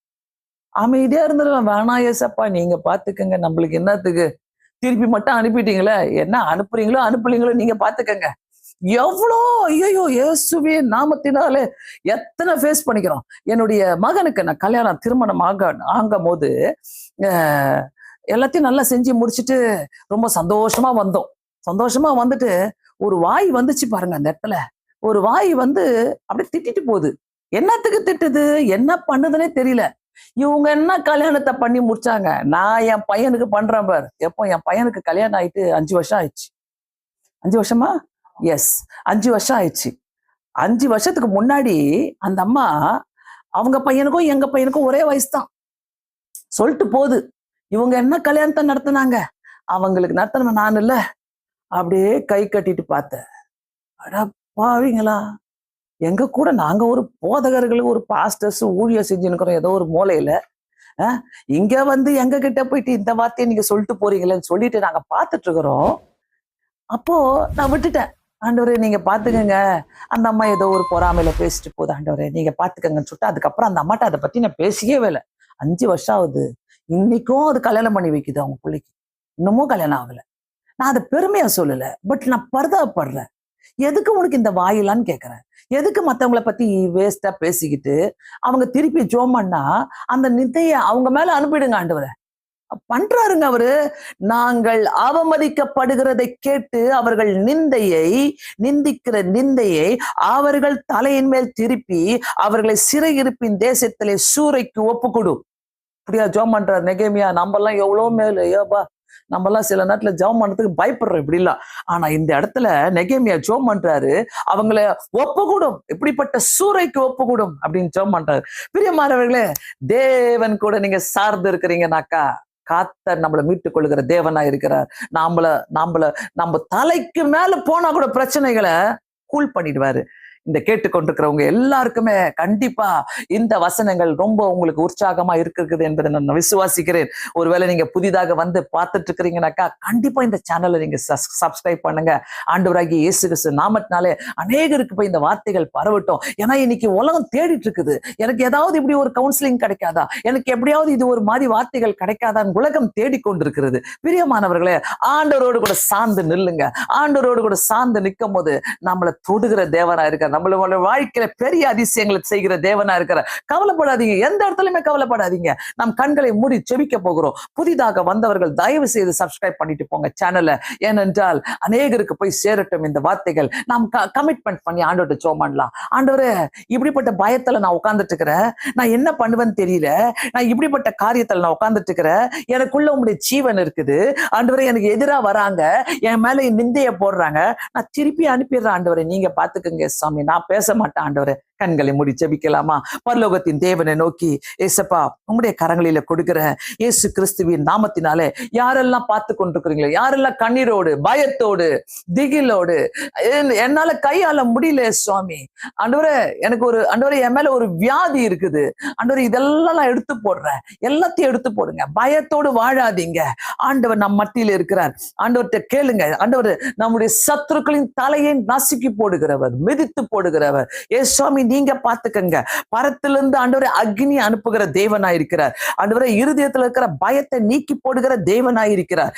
அமைதியா இருந்துருவேன். வேணாம் ஏசப்பா, நீங்க பாத்துக்கங்க, நம்மளுக்கு என்னத்துக்கு, திருப்பி மட்டும் அனுப்பிட்டீங்களே, என்ன அனுப்புறீங்களோ அனுப்புலீங்களோ நீங்க பாத்துக்கங்க. எவ்வளோ ஐயோ இயேசுவே நாமத்தினாலே எத்தனை ஃபேஸ் பண்ணிக்கிறோம். என்னுடைய மகனுக்கு நான் திருமணம் ஆகும் போது எல்லாத்தையும் நல்லா செஞ்சு முடிச்சுட்டு ரொம்ப சந்தோஷமா வந்தோம். சந்தோஷமா வந்துட்டு ஒரு வாய் வந்துச்சு பாருங்க. அந்த இடத்துல ஒரு வாய் வந்து அப்படியே திட்டிட்டு போகுது. என்னத்துக்கு திட்டுது, என்ன பண்ணுதுன்னே தெரியல. இவங்க என்ன கல்யாணத்தை பண்ணி முடிச்சாங்க. நான் என் பையனுக்கு பண்றேன் பாரு. எப்போ என் பையனுக்கு கல்யாணம் ஆயிட்டு 5 வருஷம் ஆயிடுச்சு. 5 வருஷமா? எஸ், 5 வருஷம் ஆயிடுச்சு. 5 வருஷத்துக்கு முன்னாடி அந்த அம்மா அவங்க பையனுக்கும் எங்க பையனுக்கும் ஒரே வயசு தான் சொல்லிட்டு போகுது. இவங்க என்ன கல்யாணத்தை நடத்தினாங்க, அவங்களுக்கு நடத்தின நான் இல்ல. அப்படியே கை கட்டிட்டு பார்த்தேன். அட பாவிங்களா, எங்க கூட நாங்க ஒரு போதகர்களுக்கு ஒரு பாஸ்டர்ஸ் ஊழியர் செஞ்சுருக்கிறோம் ஏதோ ஒரு மூலையில. இங்க வந்து எங்க கிட்ட போயிட்டு இந்த வார்த்தையை நீங்க சொல்லிட்டு போறீங்களேன்னு சொல்லிட்டு நாங்க பார்த்துட்டு இருக்கிறோம். அப்போ நான் விட்டுட்டேன். ஆண்டவரே நீங்க பாத்துக்கங்க, அந்த அம்மா ஏதோ ஒரு பொறாமையில பேசிட்டு போகுது, ஆண்டவரே நீங்க பாத்துக்கங்கன்னு சொல்லிட்டு அதுக்கப்புறம் அந்த அம்மாட்ட அதை பத்தி நான் பேசிக்கவே இல்லை. 5 வருஷம் ஆகுது. இன்னைக்கும் அது கல்யாணம் பண்ணி வைக்குது அவங்க பிள்ளைக்கு. இன்னமும் கல்யாணம் ஆகல. நான் அதை பெருமையா சொல்லல, பட் நான் பரிதாபப்படுறேன். எதுக்கு உனக்கு இந்த வாயிலான்னு கேட்கிறேன். எதுக்கு மத்தவங்களை பத்தி வேஸ்டா பேசிக்கிட்டு அவங்க திருப்பி ஜெபம் பண்ணா அந்த நிந்தைய அவங்க மேல அனுப்பிடுங்க ஆண்டவரை. பண்றாருங்க அவரு. நாங்கள் அவமதிக்கப்படுகிறதை கேட்டு அவர்கள் நிந்திக்கிற நிந்தையை அவர்கள் தலையின் மேல் திருப்பி அவர்களை சிறையிருப்பின் தேசத்திலே சூறைக்கு ஒப்புக்கொடு. இப்படியா ஜெபம் பண்றாரு நெகேமியா. நம்ம எல்லாம் எவ்வளவு மேல ஏப்பா, நம்ம எல்லாம் சில நேரத்துல ஜெபம் பண்றதுக்கு பயப்படுறோம் இப்படி இல்ல. ஆனா இந்த இடத்துல நெகேமியா ஜெபம் பண்றாரு, அவங்கள ஒப்புக்கூடும், இப்படிப்பட்ட சூறைக்கு ஒப்புக்கூடும் அப்படின்னு ஜெபம் பண்றாரு. பிரியமானவர்களே, தேவன் கூட நீங்க சார்ந்து இருக்கிறீங்கன்னாக்கா கர்த்தர் நம்மளை மீட்டுக் கொள்ளுகிற தேவனா இருக்கிறார். நம்ம தலைக்கு மேல போனா கூட பிரச்சனைகளை கூல் பண்ணிடுவாரு. இந்த கேட்டுக்கொண்டிருக்கிறவங்க எல்லாருக்குமே கண்டிப்பா இந்த வசனங்கள் ரொம்ப உங்களுக்கு உற்சாகமா இருக்குது என்பதை நான் விசுவாசிக்கிறேன். ஒருவேளை நீங்க புதிதாக வந்து பார்த்துட்டு இருக்கிறீங்கன்னாக்கா கண்டிப்பா இந்த சேனலை நீங்க சப்ஸ்கிரைப் பண்ணுங்க. ஆண்டவராகிய இயேசு கிறிஸ்து நாமத்தினாலே அநேகருக்கு போய் இந்த வார்த்தைகள் பரவட்டும். ஏன்னா இன்னைக்கு உலகம் தேடிட்டு இருக்குது, எனக்கு ஏதாவது இப்படி ஒரு கவுன்சிலிங் கிடைக்காதா, எனக்கு எப்படியாவது இது ஒரு மாதிரி வார்த்தைகள் கிடைக்காதான்னு உலகம் தேடிக்கொண்டிருக்கிறது. பிரியமானவர்களே, ஆண்டவரோடு கூட சார்ந்து நில்லுங்க. ஆண்டவரோடு கூட சார்ந்து நிற்கும் போது நம்மளை தொடுகிற தேவனா இருக்க, நம்மளோட வாழ்க்கையில பெரிய அதிசயங்களை செய்கிற தேவனா இருக்கிற. கவலைப்படாதீங்க, எந்த இடத்துலயுமே கவலைப்படாதீங்க. நம் கண்களை மூடி செபிக்க போகிறோம். புதிதாக வந்தவர்கள் தயவு செய்து சப்ஸ்கிரைப் பண்ணிட்டு போங்க சேனலை. ஏனென்றால் அநேகருக்கு போய் சேரட்டும் இந்த வார்த்தைகள். நாம் கமிட்மெண்ட் பண்ணி ஆண்டவர்கிட்ட ஜெபம் பண்ணலாம். ஆண்டவரே, இப்படிப்பட்ட பயத்துல நான் உட்கார்ந்துட்டு இருக்கிறேன், நான் என்ன பண்ணுவேன்னு தெரியல, நான் இப்படிப்பட்ட காரியத்துல நான் உட்கார்ந்துட்டு இருக்கிறேன், எனக்குள்ள உங்களுடைய ஜீவன் இருக்குது ஆண்டவரே, எனக்கு எதிராக வராங்க, என் மேல நிந்தைய போடுறாங்க, நான் திருப்பி அனுப்பிடுறேன் ஆண்டவரே, நீங்க பாத்துக்கங்க சாமி, நான் பேச மாட்டேன் ஆண்டவரே, கண்களை மூடி ஜெபிக்கலாமா? பரலோகத்தின் தேவனை நோக்கி, ஏசப்பா உம்முடைய கரங்களில கொடுக்கிற இயேசு கிறிஸ்துவின் நாமத்தினாலே யாரெல்லாம் பார்த்து கொண்டிருக்கிறீங்களோ, யாரெல்லாம் கண்ணீரோடு, பயத்தோடு, திகிலோடு, என்னால கையாள முடியல சுவாமி, ஆண்டவரே எனக்கு ஒரு ஆண்டவரே என் மேல ஒரு வியாதி இருக்குது ஆண்டவரே, இதெல்லாம் நான் எடுத்து போடுறேன், எல்லாத்தையும் எடுத்து போடுங்க. பயத்தோடு வாழாதீங்க. ஆண்டவர் நம் மத்தியில் இருக்கிறார். ஆண்டவர்கிட்ட கேளுங்க. ஆண்டவர் நம்முடைய சத்துருக்களின் தலையை நசுக்கி போடுகிறவர், மிதித்து போடுகிறவர். ஏ சுவாமி நீங்க பார்த்துக்கங்க. பரத்திலிருந்து ஆண்டவரை அக்னி அனுப்புகிற தேவனாயிருக்கிறார். ஆண்டவரை இருதயத்தில் இருக்கிற பயத்தை நீக்கி போடுகிற தேவனாயிருக்கிறார்.